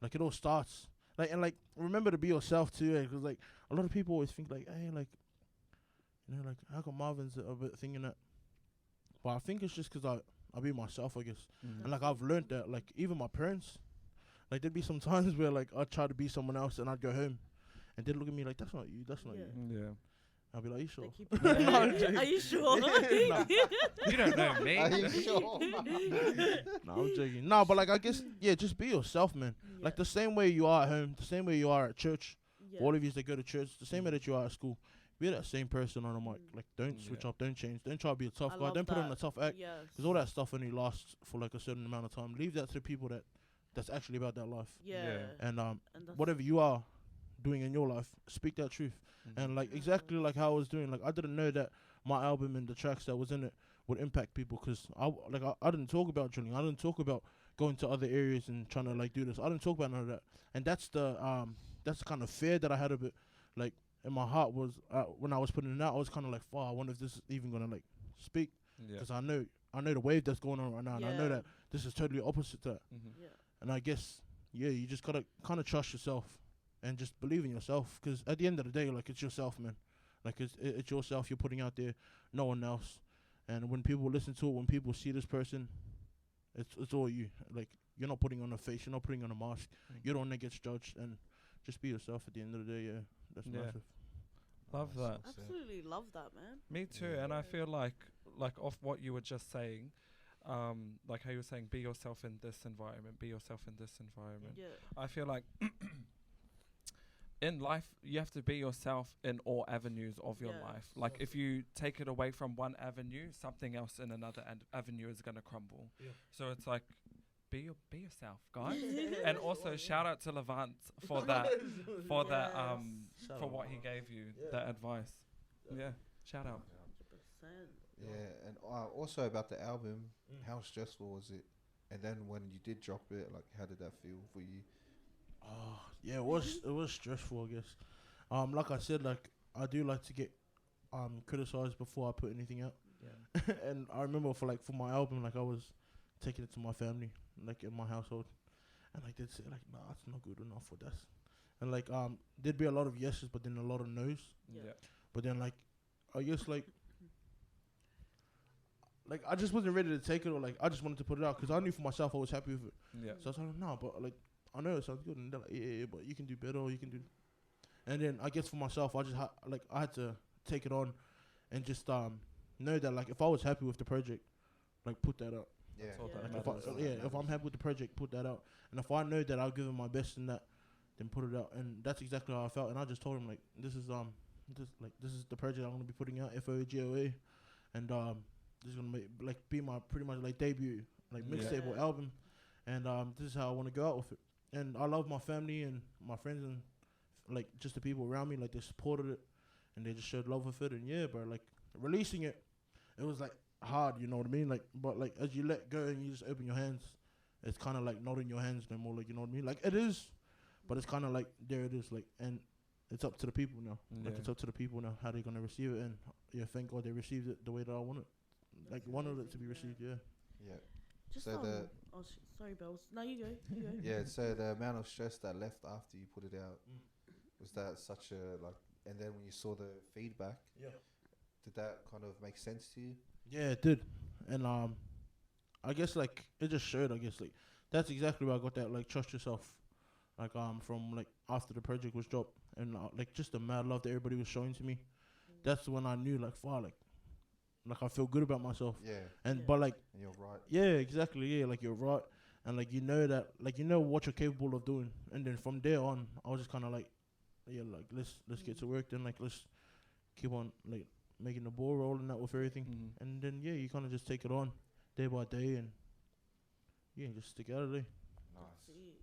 like, it all starts. Like, and like, remember to be yourself too, because like a lot of people always think like, hey, like, you know, like, how come Marvin's a bit thinking that? But I think it's just because I be myself, I guess. And like, I've learned that, like, even my parents, like, there'd be some times where like I'd try to be someone else and I'd go home and they'd look at me like, that's not you, that's not you. Yeah. I'll be like, are you sure? Are you sure? You don't know me. Are you sure? No, I'm joking. No, but like, I guess, yeah, just be yourself, man. Like, the same way you are at home, the same way you are at church, all of you that go to church, the same way that you are at school, be that same person on the mic. Like, don't switch up, don't change, don't try to be a tough guy, don't put on a tough act, because all that stuff only lasts for like a certain amount of time. Leave that to people that's actually about that life. And whatever you are doing in your life, speak that truth. And like, exactly like how I was doing, like, I didn't know that my album and the tracks that was in it would impact people, because I didn't talk about drilling, I didn't talk about going to other areas and trying to like do this. I didn't talk about none of that. And that's the kind of fear that I had a bit like in my heart was when I was putting it out. I was kind of like, I wonder if this is even gonna like speak, because I know the wave that's going on right now, and I know that this is totally opposite to that. And I guess you just gotta kind of trust yourself and just believe in yourself, because at the end of the day, like, it's yourself, man. Like, it's yourself you're putting out there, no one else. And when people listen to it, when people see this person, it's all you. Like, you're not putting on a face, you're not putting on a mask. You're the one that gets judged, and just be yourself at the end of the day. That's massive. Love that. Absolutely love that, man. Me too. And I feel like off what you were just saying, like how you were saying, be yourself in this environment, be yourself in this environment. I feel like in life, you have to be yourself in all avenues of your life. Like, if you take it away from one avenue, something else in another avenue is going to crumble. So it's like, be yourself, guys. And also, shout out to Levant for that, for what he gave you, that advice. Shout out. 100%. Yeah, and also about the album, how stressful was it? And then when you did drop it, like, how did that feel for you? Yeah, it was stressful, I guess. Like I said, like I do like to get criticized before I put anything out. Yeah. And I remember for my album, like I was taking it to my family, like in my household, and like they'd say like, nah, it's not good enough for this. And like there'd be a lot of yeses, but then a lot of no's. Yeah. But then like I guess like I just wasn't ready to take it, or like I just wanted to put it out because I knew for myself I was happy with it. Yeah. So I was like, no, but like I know it sounds good, and they're like, yeah, but you can do better, or you can do. And then I guess for myself, I just I had to take it on, and just know that like if I was happy with the project, like put that out. Yeah. If I'm happy with the project, put that out. And if I know that I'll give it my best in that, then put it out. And that's exactly how I felt. And I just told him like, this is the project I'm gonna be putting out, FOGOA, and this is gonna be my pretty much like debut mixtape or album, and this is how I want to go out with it. And I love my family and my friends and like just the people around me, like they supported it and they just showed love with it. And yeah, bro, like releasing it was like hard, you know what I mean? Like, but like as you let go and you just open your hands, it's kind of like not in your hands no more, like, you know what I mean? Like it is, but it's kind of like there it is, like, and it's up to the people now. Like it's up to the people now how they're gonna receive it. And yeah, thank God they received it the way that I want it. Like wanted it to be received, yeah. Yeah. Just So sorry, Bells. No, you go. You go. Yeah, so the amount of stress that left after you put it out, was that such a, like, and then when you saw the feedback, did that kind of make sense to you? Yeah, it did. And I guess like it just showed, I guess like that's exactly where I got that like trust yourself. Like from like after the project was dropped and like just the mad love that everybody was showing to me. That's when I knew like like I feel good about myself. Yeah. And but like And you're right. yeah, exactly, yeah, like you're right. And like you know that like you know what you're capable of doing. And then from there on I was just kinda like, yeah, like let's get to work then, like let's keep on like making the ball rolling out with everything. And then yeah, you kinda just take it on day by day and yeah, just stick out of there. Nice. See.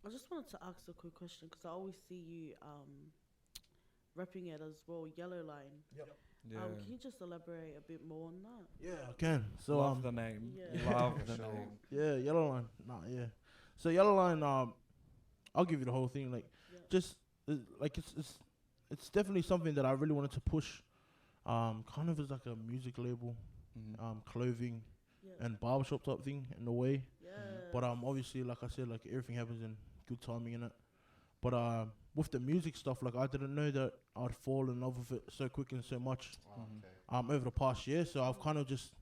I just wanted to ask a quick question because I always see you repping it as well, Yellow Line. Yep. Yeah. Can you just elaborate a bit more on that? Yeah, I can. So Love the name. Yeah. Love For the sure. name. yeah, Yellow Line. Nah, yeah. So Yellow Line, I'll give you the whole thing. Like, just like it's definitely something that I really wanted to push. Kind of as like a music label, clothing, and barbershop type thing in a way. Yeah. But obviously, like I said, like everything happens in good timing in it. But with the music stuff, like I didn't know that I'd fall in love with it so quick and so much. Over the past year. So I've kind of just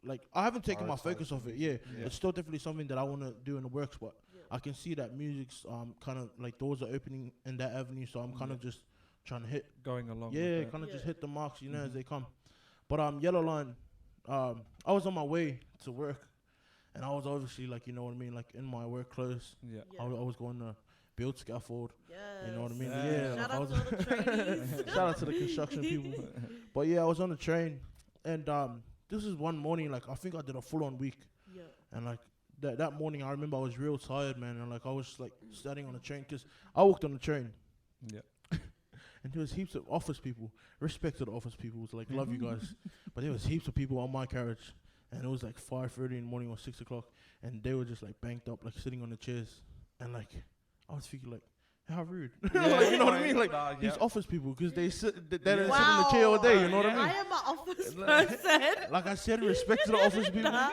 like I haven't taken my focus off it. Yeah, it's still definitely something that I want to do in the works. But I can see that music's kind of like doors are opening in that avenue. So I'm kind of just trying to hit Going along. yeah, with kind of Yeah. just hit the marks, you know, as they come. But Yellow Line, I was on my way to work, and I was obviously like, you know what I mean, like in my work clothes. Yeah. Yeah. I was going to build scaffold. You know what I mean? Yes. Yeah. Shout like I out was to all the trainees. shout out to the construction people. But yeah, I was on the train, and this is one morning. Like I think I did a full-on week, Yeah. and like that morning, I remember I was real tired, man, and like I was like standing on the train because I walked on the train. Yeah. And there was heaps of office people. Respect to the office people. It's like, love you guys. But there was heaps of people on my carriage. And it was like 5:30 in the morning or 6 o'clock. And they were just like banked up, like sitting on the chairs. And like, I was thinking like, how rude. Like, you know what I mean? Like, these office people, because they sit, they don't sit in the chair all day, you know what I mean? I am an office person. Like I said, respect to the office people. Nah,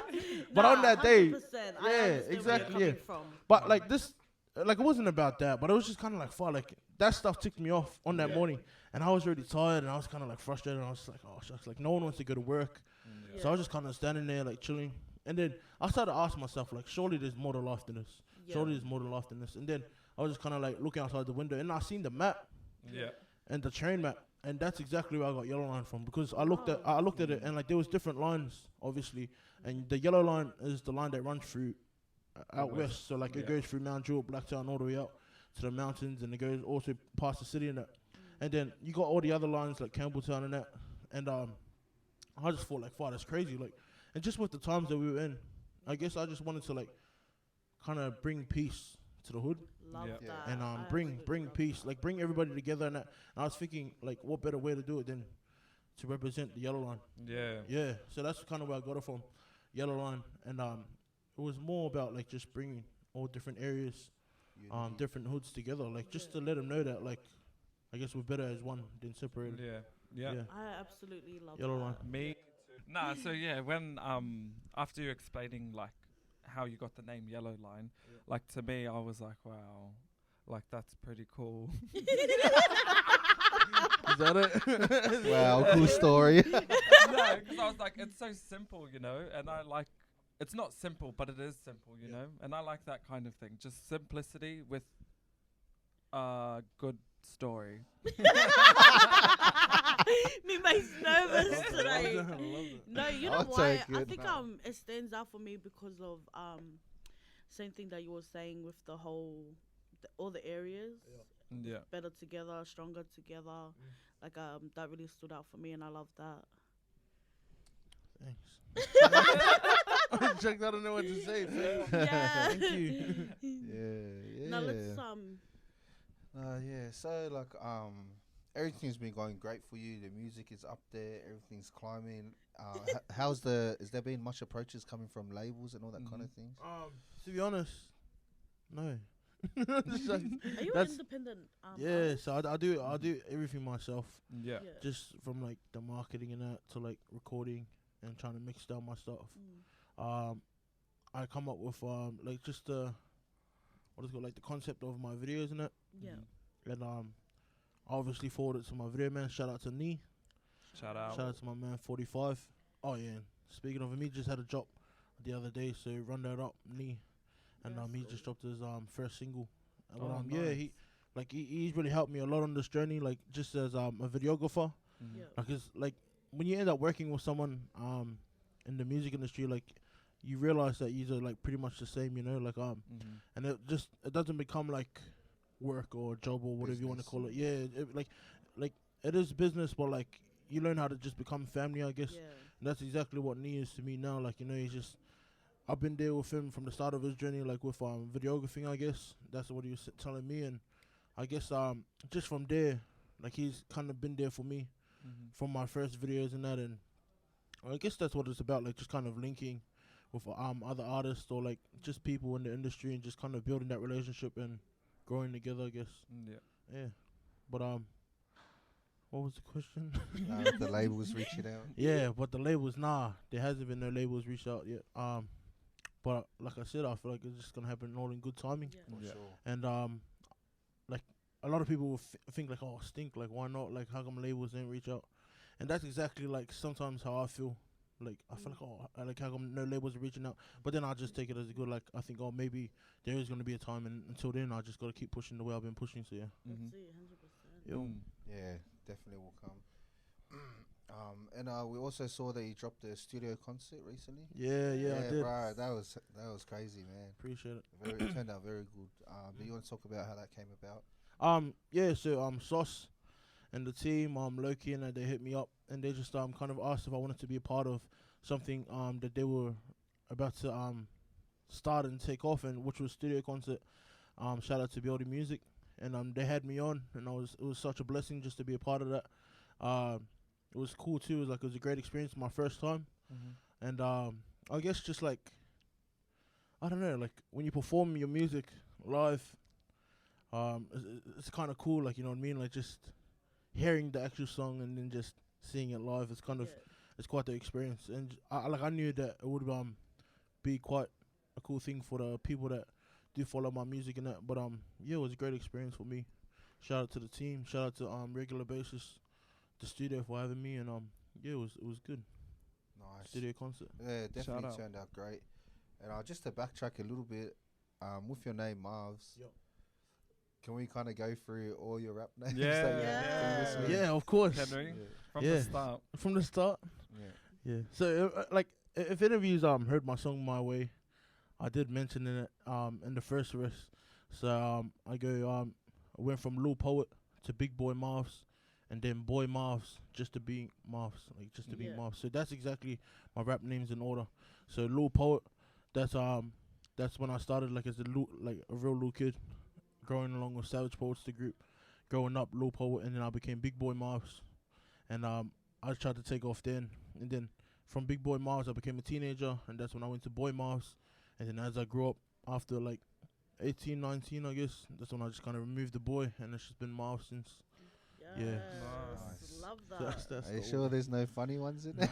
But on that day, 100%, I understand yeah, where you're exactly, coming yeah. from. But like this, like it wasn't about that, but it was just kind of like far, like that stuff ticked me off on that morning, and I was really tired, and I was kind of like frustrated, and I was like, oh shucks, like no one wants to go to work, so I was just kind of standing there like chilling, and then I started to ask myself like, surely there's more to life than this, surely there's more to life than this, and then I was just kind of like looking outside the window, and I seen the map, and the train map, and that's exactly where I got Yellow Line from, because I looked at it, and like there was different lines, obviously, and the Yellow Line is the line that runs through out west, so like it goes through Mount Jewel, Blacktown, all the way out to the mountains, and it goes also past the city and that. And then you got all the other lines like Campbelltown and that. And I just thought like, wow, that's crazy. Like, and just with the times that we were in, I guess I just wanted to like kind of bring peace to the hood. Love Yeah. that. And I bring absolutely love peace, like bring everybody together and that. And I was thinking like, what better way to do it than to represent the yellow line. Yeah. Yeah, so that's kind of where I got it from, yellow line, and it was more about like just bringing all different areas, different hoods together, like just to let them know that like, I guess we're better as one than separated. Yeah. I absolutely love Yellow that. line. Me. Nah. So yeah, when after you explaining like how you got the name Yellow Line, like to me, I was like, wow, like that's pretty cool. Is that it? Wow, cool story. No, because I was like, it's so simple, you know, and I like. It's not simple, but it is simple, you know, and I like that kind of thing. Just simplicity with a good story. Me makes nervous today. I love it. No, you know I'll why? take I it. think it stands out for me because of same thing that you were saying with the whole all the areas Yeah. better together, stronger together. Like that really stood out for me, and I love that. Thanks. Checked, I don't know what to say. Thanks. Yeah. Thank you. Yeah. Now let's Yeah. So like everything's been going great for you. The music is up there. Everything's climbing. Has there been much approaches coming from labels and all that kind of things? To be honest, no. Just like, Are you that's- independent? yeah, artist? so I do everything myself, Yeah. just from like the marketing and that to like recording and trying to mix down my stuff. I come up with like just what is it called, like the concept of my videos and that, Yeah. and I obviously forward it to my video man. Shout out to Niva. Shout out. Shout out to my man 45. Oh yeah, speaking of him, he just had a drop the other day, so run that up, Niva. And Yes, he cool. just dropped his first single. But Oh, yeah, nice. he's really helped me a lot on this journey, like just as a videographer. Mhm. Yeah. Like it's like when you end up working with someone in the music industry, like you realize that you're like pretty much the same, you know, like Mhm. and it doesn't become like work or job or whatever you want to Business. call it. Yeah, like it is business, but like you learn how to just become family, I guess. Yeah. And that's exactly what Nee is to me now. Like, you know, he's just, I've been there with him from the start of his journey, like with videography, I guess. That's what he was telling me. And I guess just from there, like he's kind of been there for me Mhm. from my first videos and that. And I guess that's what it's about, like just kind of linking with other artists or like just people in the industry and just kind of building that relationship and growing together, I guess. Yeah. Yeah. But what was the question? The labels reaching out. Yeah, but the labels, there hasn't been no labels reached out yet. But like I said, I feel like it's just gonna happen all in good timing. Yeah. For Yeah. sure. And like a lot of people will think like, oh, stink, like why not? Like how come labels didn't reach out? And that's exactly like sometimes how I feel. Like I feel like, oh, like how come no labels are reaching out? But then I just take it as a good, like I think, oh, maybe there is gonna be a time, and until then I just gotta keep pushing the way I've been pushing. So yeah. Mhm. That's it, 100%. Yo. Mm. Yeah, definitely will come. And we also saw that you dropped a studio concert recently. Yeah, I did. Bro, that was crazy, man. Appreciate it. It turned out very good. Do you want to talk about how that came about? Yeah, so Sauce and the team, Loki, and they hit me up and they just kind of asked if I wanted to be a part of something that they were about to start and take off, and which was studio concert. Shout out to Building Music, and they had me on, and it was such a blessing just to be a part of that. It was cool too. It was a great experience, my first time, Mhm. and I guess just like I don't know, like when you perform your music live, it's kind of cool, like you know what I mean, like just hearing the actual song and then just seeing it live. It's kind of it's quite the experience, and I knew that it would be quite a cool thing for the people that do follow my music and that. But yeah, it was a great experience for me. Shout out to the team. Shout out to regular basis, the studio for having me, and yeah, it was good. Nice. Studio concert. Yeah, definitely out. turned out great. And just to backtrack a little bit, with your name Marvs, Yep. can we kind of go through all your rap names? Yeah. that you Yeah. have previously? Yeah, of course. Henry, Yeah. from Yeah. the start. From the start. Yeah. Yeah. So like if any of you heard my song My Way, I did mention in it in the first verse. So I go I went from Lil Poet to Big Boy Marvs, and then Boy Marvs just to be Marvs, like just to be Yeah. Marvs. So that's exactly my rap names in order. So Lil Poet, that's when I started like as a real little kid, growing along with Savage Poets the group, growing up Lil Poet, and then I became Big Boy Marvs, and I tried to take off then, and then from Big Boy Miles I became a teenager, and that's when I went to Boy Miles, and then as I grew up after like 18, 19, I guess, that's when I just kind of removed the boy, and it's just been Miles since. Yes. Nice. Love that. That's Are you sure there's no funny ones in there?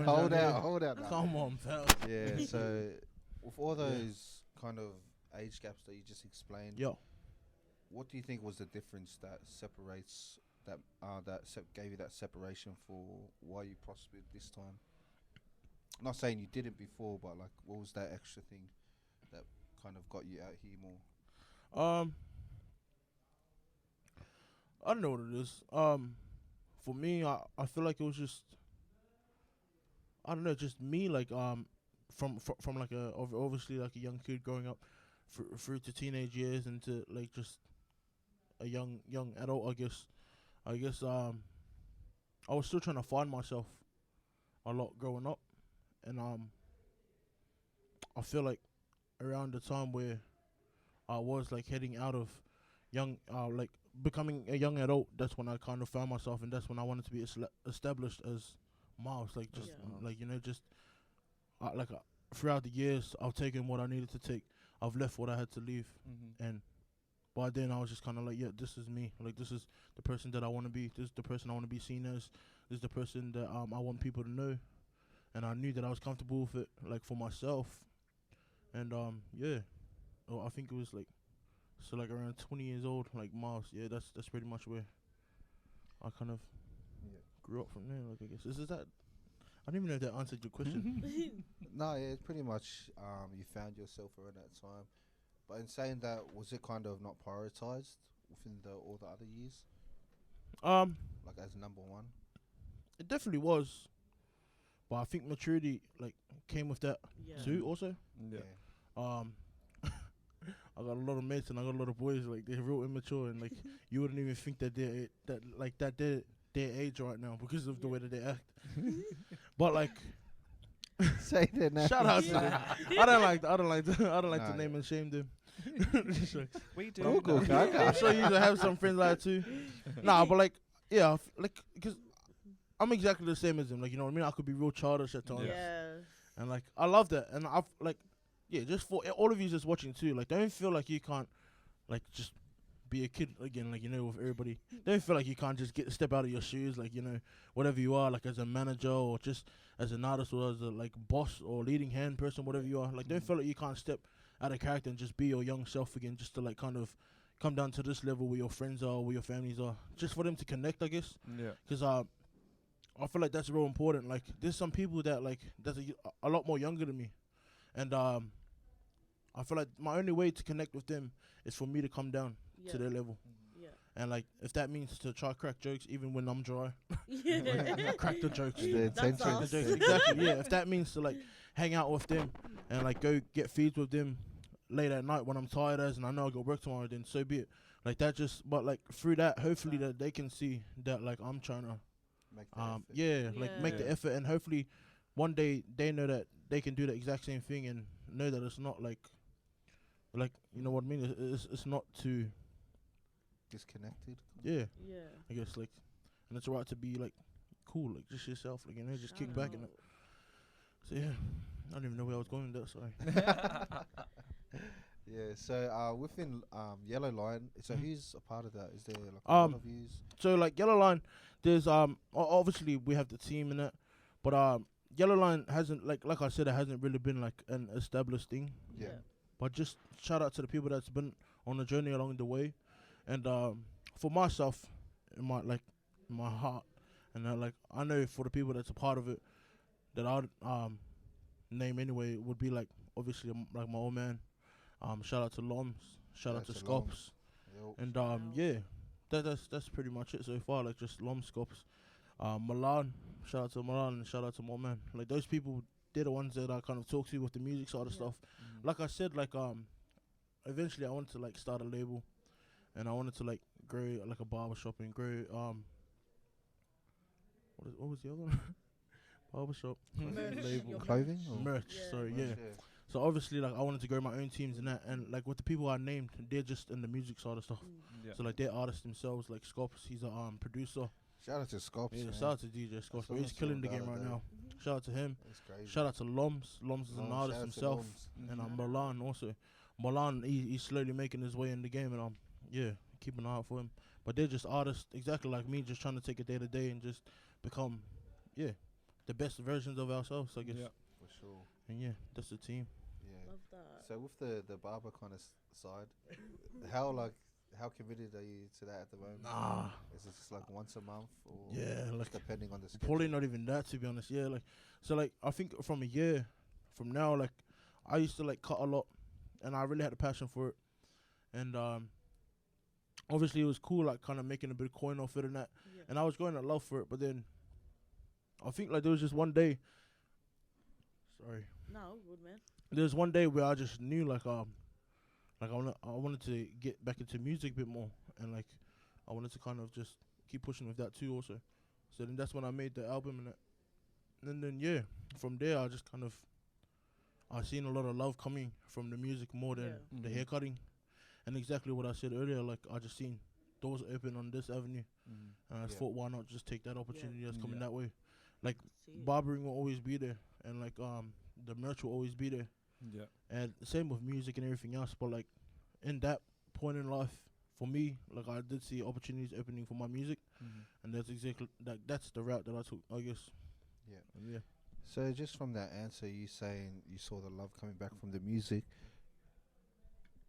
Hold Hold out. Come on, pal. Yeah, so with all those kind of age gaps that you just explained, Yo. what do you think was the difference that separates gave you that separation for why you prospered this time? Not saying you didn't before, but like, what was that extra thing that kind of got you out here more? I don't know what it is. For me, I feel like it was just, I don't know, just me, like from like obviously like a young kid growing up through to teenage years and to like just a young adult. I guess I was still trying to find myself a lot growing up, and I feel like around the time where I was like heading out of young like becoming a young adult, that's when I kind of found myself, and that's when I wanted to be established as Miles. Like just like, you know, just throughout the years I've taken what I needed to take, I've left what I had to leave, and by then I was just kind of like, yeah, this is me. Like, this is the person that I want to be. This is the person I want to be seen as. This is the person that I want people to know, and I knew that I was comfortable with it, like for myself, and yeah, I think it was like. So like around 20 years old, like Miles, yeah, that's pretty much where I kind of grew up from there. Like, I guess is that. I don't even know if that answered your question. No, yeah, it's pretty much you found yourself around that time. But in saying that, was it kind of not prioritized within all the other years? Like as number one? It definitely was, but I think maturity like came with that too. Also, Yeah. I got a lot of mates and I got a lot of boys, like they're real immature, and like you wouldn't even think that they're their age right now because of the way that they act. But like, Say that now. shout out to them. I don't like to name and shame them. We do. Cool. I'm sure you have some friends like that too. Nah, but like, yeah, like, because I'm exactly the same as them. Like, you know what I mean? I could be real childish at times. Yes. And like, I love that. And I've like, yeah, just for all of you just watching too, like, don't feel like you can't, like, just be a kid again, like, you know, with everybody. Don't feel like you can't just step out of your shoes, like, you know, whatever you are, like, as a manager or just as an artist or as a, like, boss or leading hand person, whatever you are. Like, don't feel like you can't step out of character and just be your young self again, just to, like, kind of come down to this level where your friends are, where your families are, just for them to connect, I guess. Yeah. Because I feel like that's real important. Like, there's some people that, like, that's a lot more younger than me. And I feel like my only way to connect with them is for me to come down to their level. Yeah. And, like, if that means to try crack jokes even when I'm dry, Yeah. crack the jokes. The That's intention. us. The jokes. Exactly, yeah. If that means to, like, hang out with them and, like, go get feeds with them late at night when I'm tired as and I know I got work tomorrow, then so be it. Like, that just, but, like, through that, hopefully that they can see that, like, I'm trying to, Make the effort. like, make the effort, and hopefully one day they know that they can do the exact same thing and know that it's not, like, you know what I mean? It's not too Disconnected. Yeah, Yeah. I guess, like, and it's alright to be, like, cool, like, just yourself, like, you know, just kick back and so yeah, I don't even know where I was going with that. Sorry. Yeah. So within Yellow Line, so who's a part of that? Is there like a lot of views? So like Yellow Line, there's obviously we have the team in it, but Yellow Line hasn't like I said, it hasn't really been like an established thing. Yeah. But just shout out to the people that's been on the journey along the way, and for myself, in my heart, and like I know for the people that's a part of it, that I'd name anyway would be like obviously like my old man. Shout out to Loms, shout out to Scops, and yeah, that's pretty much it so far. Like just Loms, Scops, Milan, shout out to Milan, and shout out to my man. Like those people, they're the ones that I kind of talk to with the music side of stuff. Like I said, like eventually I wanted to like start a label, and I wanted to like grow like a barbershop and grow what was the other one? Barbershop, label, Clothing, or? merch. Sorry, yeah. So obviously, like I wanted to grow my own teams and that, and like with the people I named, they're just in the music side of stuff. Yeah. So like they're artists themselves. Like Scops, he's a producer. Shout out to Scops. Yeah, man. shout out to DJ Scott. That's He's killing the game right now. Shout out to him. That's crazy. Shout out to Loms. Loms is an Shout artist out to himself. Loms. And Milan also. Milan, he's slowly making his way in the game, and keep an eye out for him. But they're just artists, exactly like me, just trying to take it day to day and just become, the best versions of ourselves, I guess. Yeah. For sure. And that's the team. Yeah. Love that. So with the barber kind of side, how committed are you to that at the moment? Nah. Is it just like once a month or Like depending on the schedule? probably not even that, to be honest. Yeah, I think from a year from now, I used to cut a lot, and I really had a passion for it, and obviously it was cool, kind of making a bit of coin off it and that, and I was going to love for it, but then I think there was just one day. Sorry. No, good man. There was one day where I just knew I wanted to get back into music a bit more, and I wanted to kind of just keep pushing with that too also. So then that's when I made the album and that. And then from there I just I seen a lot of love coming from the music more than the hair cutting, and exactly what I said earlier. I just seen doors open on this avenue, and I just thought, why not just take that opportunity that's coming that way? Barbering will always be there, and the merch will always be there. Yeah. And same with music and everything else, but in that point in life, for me, I did see opportunities opening for my music, and that's exactly that's the route that I took, I guess. Yeah. So just from that answer, you saying you saw the love coming back from the music.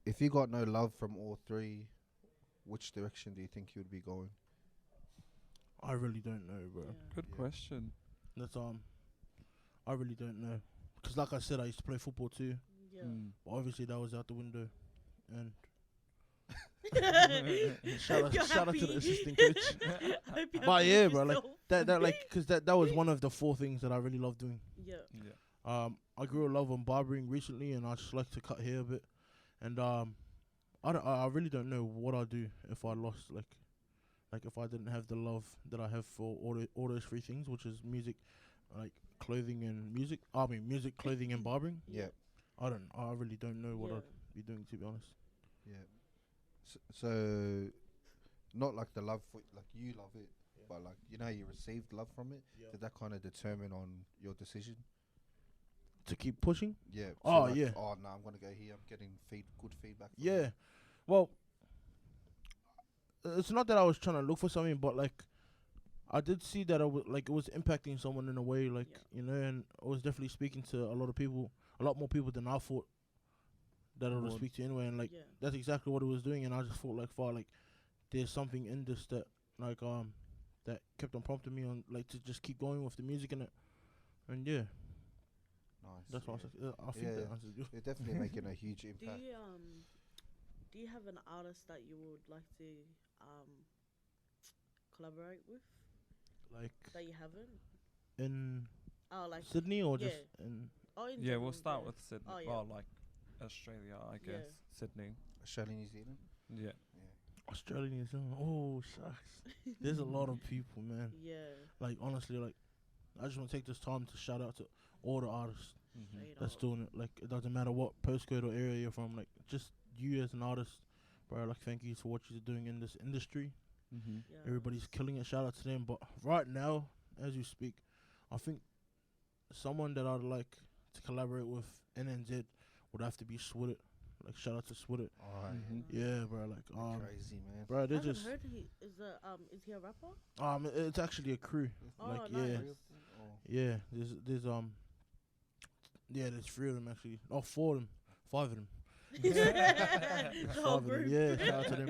If you got no love from all three, which direction do you think you would be going? I really don't know, bro. Good question. That's I really don't know, cause like I said, I used to play football too. Yeah. But obviously that was out the window, and Hope shout you're out to the happy. assistant coach. Hope you're But happy yeah, with bro, yourself. cause that was one of the 4 things that I really love doing. Yeah. I grew a love on barbering recently, and I just like to cut hair a bit. And I really don't know what I'd do if I lost if I didn't have the love that I have for all those 3 things, which is music, clothing and music. I mean music, clothing and barbering. Yeah. I really don't know what I'd be doing, to be honest. Yeah. So not the love for you love it, but you received love from it. Did that kind of determine on your decision? To keep pushing? Yeah. Oh, so yeah. Oh no, I'm gonna go here. I'm getting good feedback. From Yeah. it. Well, it's not that I was trying to look for something, but I did see that it was impacting someone in a way, and I was definitely speaking to a lot more people than I thought that I would speak to anyway, and that's exactly what it was doing, and I just thought there's something in this that that kept on prompting me on to just keep going with the music in it, and Nice. that's what I think that answers you. You're definitely making a huge Do impact. you have an artist that you would like to collaborate with that you haven't? In Sydney or just in? Yeah, we'll start with Sydney. Oh, yeah. Australia, I guess. Sydney. Australia, New Zealand. Yeah. Australia, New Zealand. Oh, shucks. There's a lot of people, man. Yeah. Honestly, I just want to take this time to shout out to all the artists that's doing it. It doesn't matter what postcode or area you're from. Just you as an artist, bro. Thank you for what you're doing in this industry. Yeah. Everybody's killing it. Shout out to them. But right now, as you speak, I think someone that I'd like to collaborate with NNZ would have to be Switted. Shout out to Switted. Yeah, bro. Crazy, man. Bro, they're I haven't just. heard is he a rapper? It's actually a crew. Oh, yeah, nice. yeah. There's 3 of them actually. Oh, 4 of them, 5 of them. The whole 5 of them. group. Yeah, shout out to them.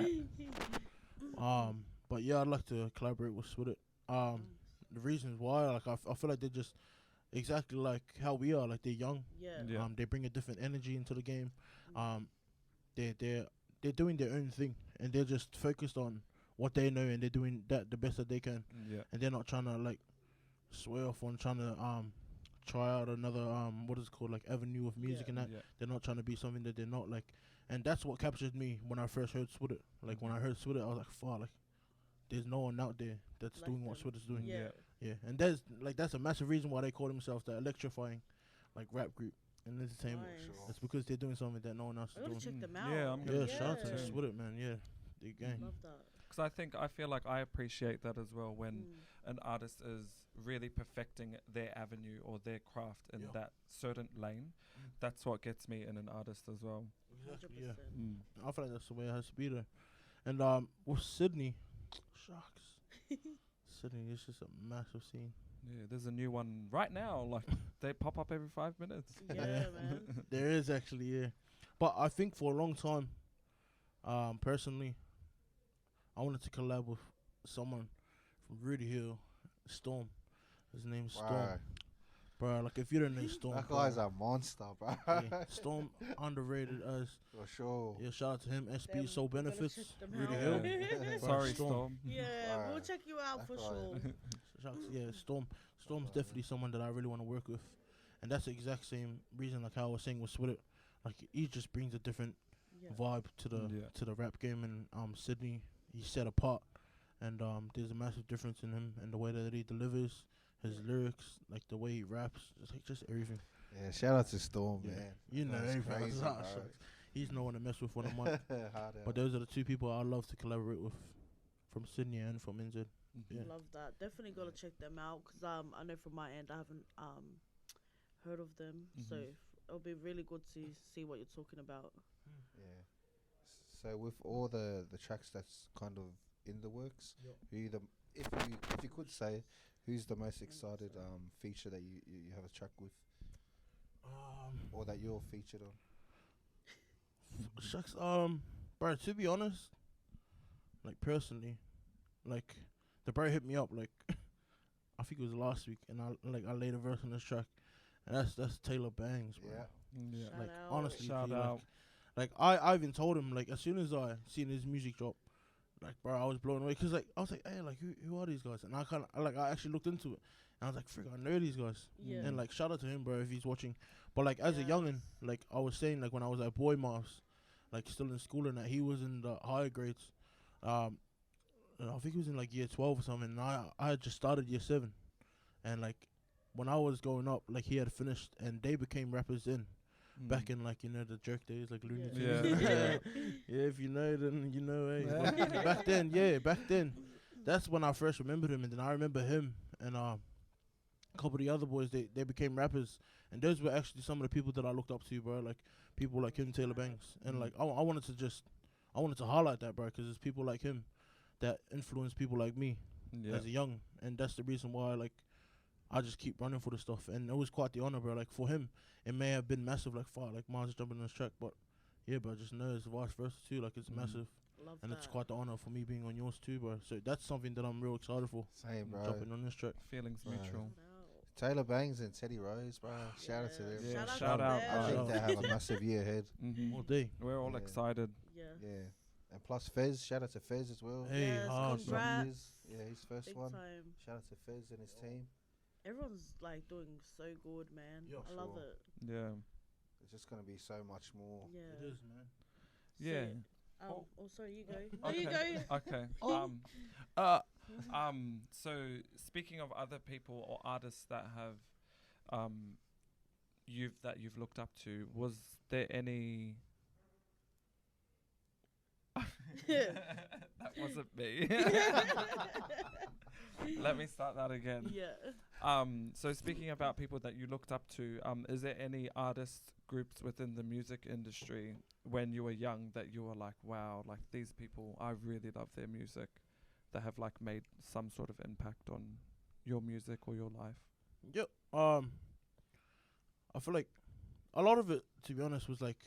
But yeah, I'd like to collaborate with Switted. The reasons why, I feel like they're just exactly like how we are. They're young. Yeah. They bring a different energy into the game. They're doing their own thing, and they're just focused on what they know, and they're doing that the best that they can. Yeah. And they're not trying to swear off on trying to try out another what is it called avenue of music and that. Yeah. They're not trying to be something that they're not and that's what captured me when I first heard Switted. When I heard Switted, I was fuck, there's no one out there that's doing what Switter's doing. Yeah. And there's that's a massive reason why they call themselves the electrifying rap group and entertainment. Nice. It's because they're doing something that no one else I is gotta doing. check them out. Yeah, I'm gonna Yeah, check shout out to them them. too. Switted, man. Yeah, the gang. Love that. Because I feel like I appreciate that as well when an artist is really perfecting their avenue or their craft in that certain lane. That's what gets me in an artist as well. Exactly, yeah. I feel like that's the way it has to be there. And with Sydney, shucks. Sydney is just a massive scene. Yeah, there's a new one right now. Like they pop up every 5 minutes. Yeah, man. There is actually, yeah. But I think for a long time, personally, I wanted to collab with someone from Rudy Hill, Storm. His name's Storm. Right. Bro, like if you don't know Storm, That bro, guy's a monster, bro. yeah, Storm underrated as. For sure. Yeah, shout out to him. SB Them, Soul we're gonna Benefits, check them Rudy out. Hill. Bro, Sorry, Storm. Yeah, Right. we'll check you out for That's sure. Yeah, Storm's definitely someone that I really want to work with, and that's the exact same reason like how I was saying with Switter. Like he just brings a different Yeah. vibe to the rap game, and Sydney he's set apart, and there's a massive difference in him and the way that he delivers his lyrics, like the way he raps, just everything. Yeah, shout out to Storm, Yeah. man. You know That's everything. crazy, Ah, bro. shucks. He's no one to mess with when I'm on. Hard But out. those are the two people I love to collaborate with, from Sydney and from NZ. Yeah. Love that. Definitely gotta check them out because I know from my end I haven't heard of them, so it'll be really good to see what you're talking about. Yeah. So with all the tracks that's kind of in the works, if you could say, who's the most excited feature that you have a track with, or that you're featured on? Shucks, bro, to be honest, like personally, like the bro hit me up like I think it was last week, and I laid a verse on this track, and that's Taylor Bangs, bro. Yeah. Yeah. Shout Like out. honestly, Shout P, out. Like I even told him like as soon as I seen his music drop, like bro, I was blown away because like I was like, hey, like who are these guys? And I actually looked into it, and I was like, frick, I know these guys. Yeah. And like shout out to him, bro, if he's watching. But like as a Yes. youngin, like I was saying, like when I was at Boy Mars, like still in school and that, he was in the higher grades. And I think he was in like year 12 or something. And I had just started year 7, and like when I was going up, like he had finished, and they became rappers then. Back in like the jerk days, like Looney Yeah. Tunes. Yeah. Yeah, if you know, then you know. But back then, that's when I first remembered him, and then I remember him and a couple of the other boys. They became rappers, and those were actually some of the people that I looked up to, bro. Like people like him, Taylor Banks, and like I wanted to highlight that, bro, because there's people like him that influence people like me as a young, and that's the reason why like I just keep running for the stuff, and it was quite the honor, bro. Like for him, it may have been massive, like Mars jumping on this track, but yeah, bro, just know it's vice versa too. Like it's massive, Love and that. it's quite the honor for me being on yours too, bro. So that's something that I'm real excited for. Same, bro. Jumping on this track. Feelings Right. mutual. Shout Taylor Bangs and Teddy Rose, bro. Shout out to them. Yeah, out shout to out, them. I think Shout they have a massive year ahead. Mm-hmm. All day. We're all Yeah. excited. Yeah. Yeah. And plus Fez, shout out to Fez as well. Hey, Yes, hard, bro. congrats. Yeah, his first Big one. time. Shout out to Fez and his team. Everyone's like doing so good, man. Yeah, I love sure. it. Yeah. There's just gonna be so much more. Yeah. It is, man. Yeah. Oh, sorry, you go. No, you Okay. go. Okay. So speaking of other people or artists that have you've looked up to, was there any that wasn't me. Let me start that again. Yeah. So speaking about people that you looked up to, is there any artist groups within the music industry when you were young that you were like, wow, like these people, I really love their music, that have like made some sort of impact on your music or your life? Yep. I feel like a lot of it, to be honest, was like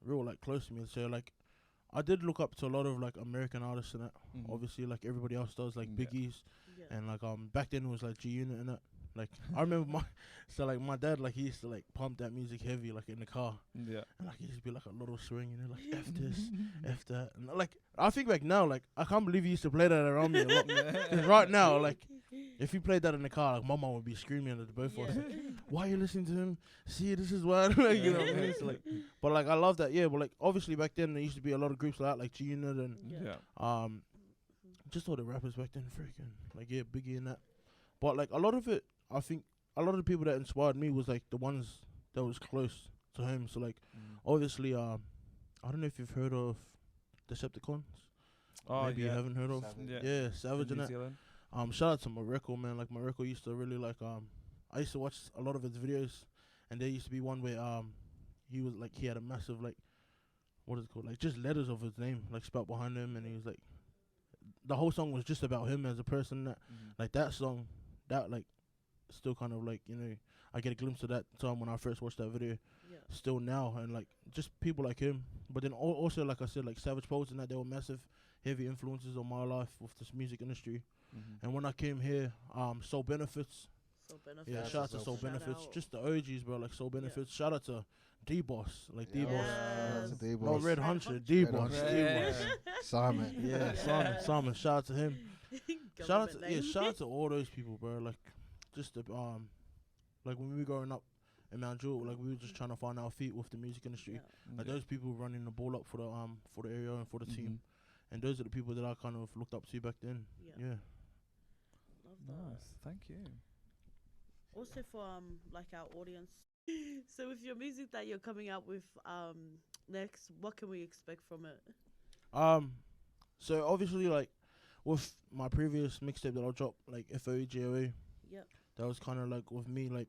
real like close to me. So like I did look up to a lot of like American artists and that. Mhm. Obviously, like everybody else does, like Yeah. Biggie's, Yeah. and like back then it was like G Unit and that. Like I remember my dad, like he used to like pump that music heavy like in the car, Yeah. and like he used to be like a little swing, like F this, F that, and like I think back now, like I can't believe he used to play that around me a lot. 'Cause right now, like if he played that in the car, like my mom would be screaming at the both of us. Why are you listening to him? See, this is why, like, you know what I mean? It's like, but like I love that, yeah. But like obviously back then there used to be a lot of groups like that, like G Unit and Yeah. just all the rappers back then, freaking like yeah, Biggie and that. But like a lot of it, I think a lot of the people that inspired me was like the ones that was close to him. So like obviously, I don't know if you've heard of Decepticons. Oh, maybe you haven't heard of. Savage. Yeah, Savage in and New that. Zealand. Shout out to Mareko, man. Like Mareko used to really like I used to watch a lot of his videos, and there used to be one where he was like he had a massive like what is it called, like just letters of his name like spelled behind him, and he was like the whole song was just about him as a person. That like that song that like still kind of like, you know, I get a glimpse of that time when I first watched that video. Yeah. Still now, and like just people like him, but then also like I said, like Savage Pelz and that, they were massive heavy influences on my life with this music industry. And when I came here, Soul Benefits. Soul Benefits. Yeah, shout out to Soul Shout Benefits. out. Just the OGs, bro. Like Soul Benefits. Shout out to D-Boss. Like Yeah, D-Boss. shout out to D-Boss. Not Red Red Hunter. Hunter. D-Boss. Red D-Boss. Hunter. Simon. Yeah, Simon. Shout out to him. Shout out to Government name. shout out to all those people, bro. Like just the like when we were growing up in Mount Jewel, like we were just trying to find our feet with the music industry. Yeah. Like those people running the ball up for the area and for the team, and those are the people that I kind of looked up to back then. Yeah. Yeah. Love that. Nice, thank you. Also for like our audience. So with your music that you're coming out with next, what can we expect from it? So obviously like with my previous mixtape that I dropped, like FOEGOA, Yep. that was kind of like with me like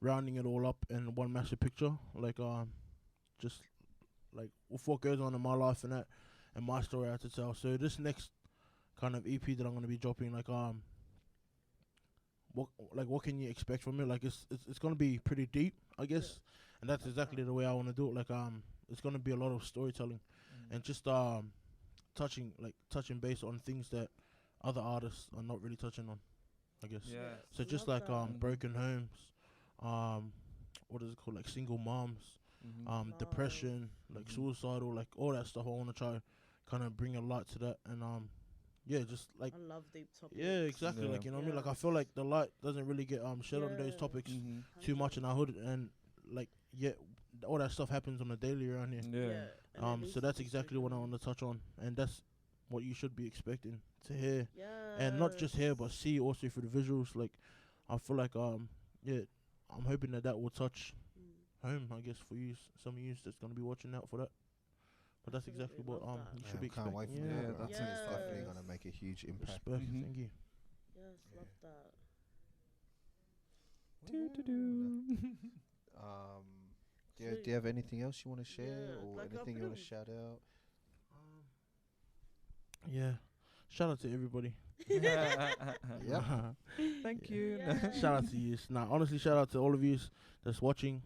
rounding it all up in one massive picture, like just like with what goes on in my life and that, and my story I had to tell. So this next kind of EP that I'm gonna be dropping, like what can you expect from it? Like it's gonna be pretty deep, I guess, and that's exactly the way I want to do it. Like it's gonna be a lot of storytelling, and just touching base on things that other artists are not really touching on, I guess. Yeah. So just Love like that. broken homes, what is it called? Like single moms, depression, like suicidal, like all that stuff. I want to try, kind of bring a light to that, and yeah, just like I love deep topics. yeah, exactly. Yeah. Like you know what I mean. Yeah. like I feel like the light doesn't really get shed on those Yeah. topics too much in our hood, and like yeah, all that stuff happens on a daily around here. Yeah. and it needs So to that's be exactly spoken what I on. want to touch on, and that's what you should be expecting to hear, Yeah. and not just hear but see also through the visuals. Like I feel like yeah, I'm hoping that will touch home, I guess, for you, some of you that's gonna be watching out for that. But that's exactly Absolutely what love that. you Yeah, should be can't expecting. wait for Yeah, that. Bro. I that's think it's it. definitely Yes. gonna make a huge impact. respect. Mhm. Thank you. Yes, love that. Do you have anything else you want to share, Yeah, or like, anything you want to pretty- shout out? Yeah. Shout out to everybody. Yep. Thank you. Yeah. Shout out to you. Nah, honestly, shout out to all of you that's watching.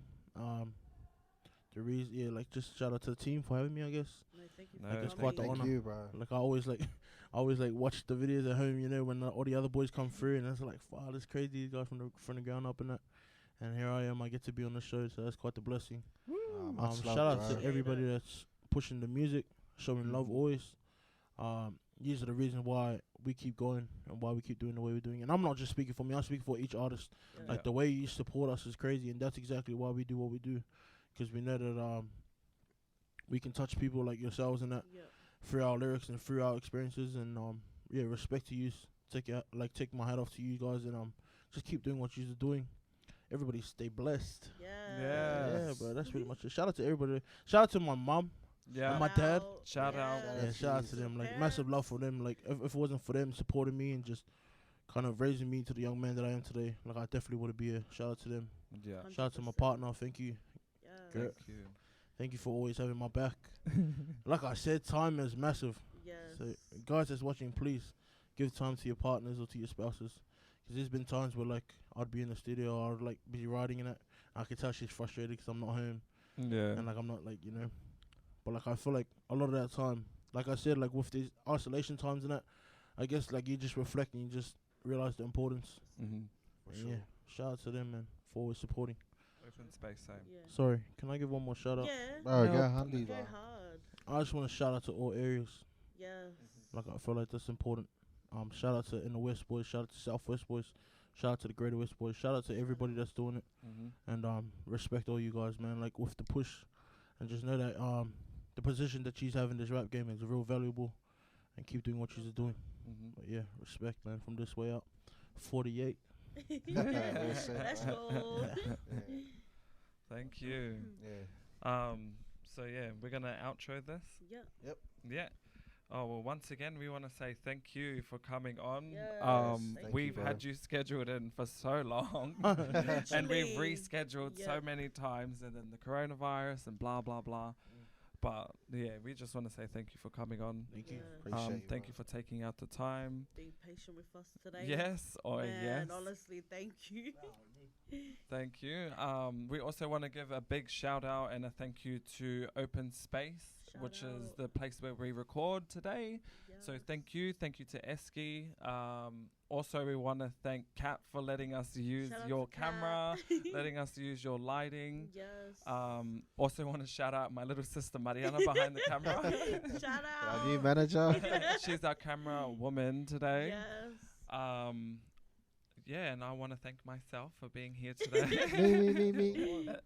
The reason, yeah, like just shout out to the team for having me, I guess. No, thank you No, for Like, it's coming. quite the Thank honor. you, bro. Like I always like watch the videos at home, you know, when all the other boys come through, and it's like, wow, that's crazy, these guys from the ground up and that. And here I am, I get to be on the show, so that's quite the blessing. Much Shout love, out bro. to everybody that's pushing the music, showing love always. These are the reasons why we keep going and why we keep doing the way we're doing. And I'm not just speaking for me, I'm speaking for each artist. Yeah. Like the way you support us is crazy, and that's exactly why we do what we do, because we know that we can touch people like yourselves and that Yeah. through our lyrics and through our experiences. And yeah, respect to you. Take my hat off to you guys, and just keep doing what you're doing. Everybody stay blessed. Yeah. Yeah, Yes. bro, that's pretty much it. Shout out to everybody. Shout out to my mom. Yeah. And my dad. Shout out. Yeah, shout out to them. Like massive love for them. Like if it wasn't for them supporting me and just kind of raising me to the young man that I am today, like I definitely would be here. Shout out to them. Yeah. Shout out to my 100%. partner. Thank you. Yeah. Great. Thank you. Thank you for always having my back. Like I said, time is massive. Yes. So guys that's watching, please give time to your partners or to your spouses. Because there's been times where like I'd be in the studio or I'd like be writing in it. I could tell she's frustrated because I'm not home. Yeah. And like I'm not like, you know. But like I feel like a lot of that time, like I said, like with these isolation times and that, I guess like you just reflect and you just realize the importance. For And sure. yeah, shout out to them, man, for always supporting. Open space, same. Yeah. Sorry, can I give one more shout out? Yeah. Bro, No, go Huntley, Go bro. hard. I just want to shout out to all areas. Yes. Like I feel like that's important. Shout out to Inner West boys, shout out to Southwest boys, shout out to the Greater West boys, shout out to everybody that's doing it, and respect all you guys, man. Like with the push, and just know that the position that she's having this rap game is real valuable, and keep doing what she's doing. But yeah, respect, man, from this way out. 48. Let's go. Thank you. Yeah. So yeah, we're gonna outro this. Yeah. Yeah. Oh, well, once again, we want to say thank you for coming on. Yes, thank We've you, had bro. you scheduled in for so long. And we've Literally. rescheduled Yeah. so many times, and then the coronavirus and blah, blah, blah. But, yeah, we just want to say thank you for coming on. Thank you. Yeah. Appreciate you, Thank bro. you for taking out the time. Being patient with us today. Yes, or Man, yes. honestly, thank you. Thank you. We also want to give a big shout out and a thank you to Open Space, Shout which is out. the place where we record today. So Yes. thank you to Eski. Also, we want to thank Kat for letting us use Shout out your to Kat. camera, letting us use your lighting. Yes. Also want to shout out my little sister Mariana behind the camera. Shout Our out. new manager. She's our camera woman today. Yes. Yeah, and I want to thank myself for being here today.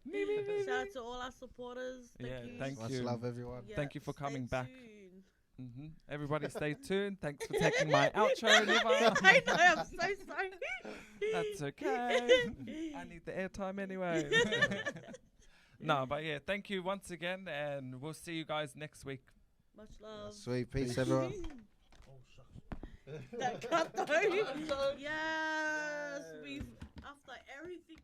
me. Shout out to all our supporters. Thank Yeah, you. thank Much you. love, everyone. Yeah, Thank you for stay coming back. tuned. Everybody stay tuned. Thanks for taking my outro, Niva. I know, I'm so sorry. That's okay. I need the airtime anyway. No, but yeah, thank you once again, and we'll see you guys next week. Much love. Sweet peace, everyone. That cut though. Yes, we've after everything.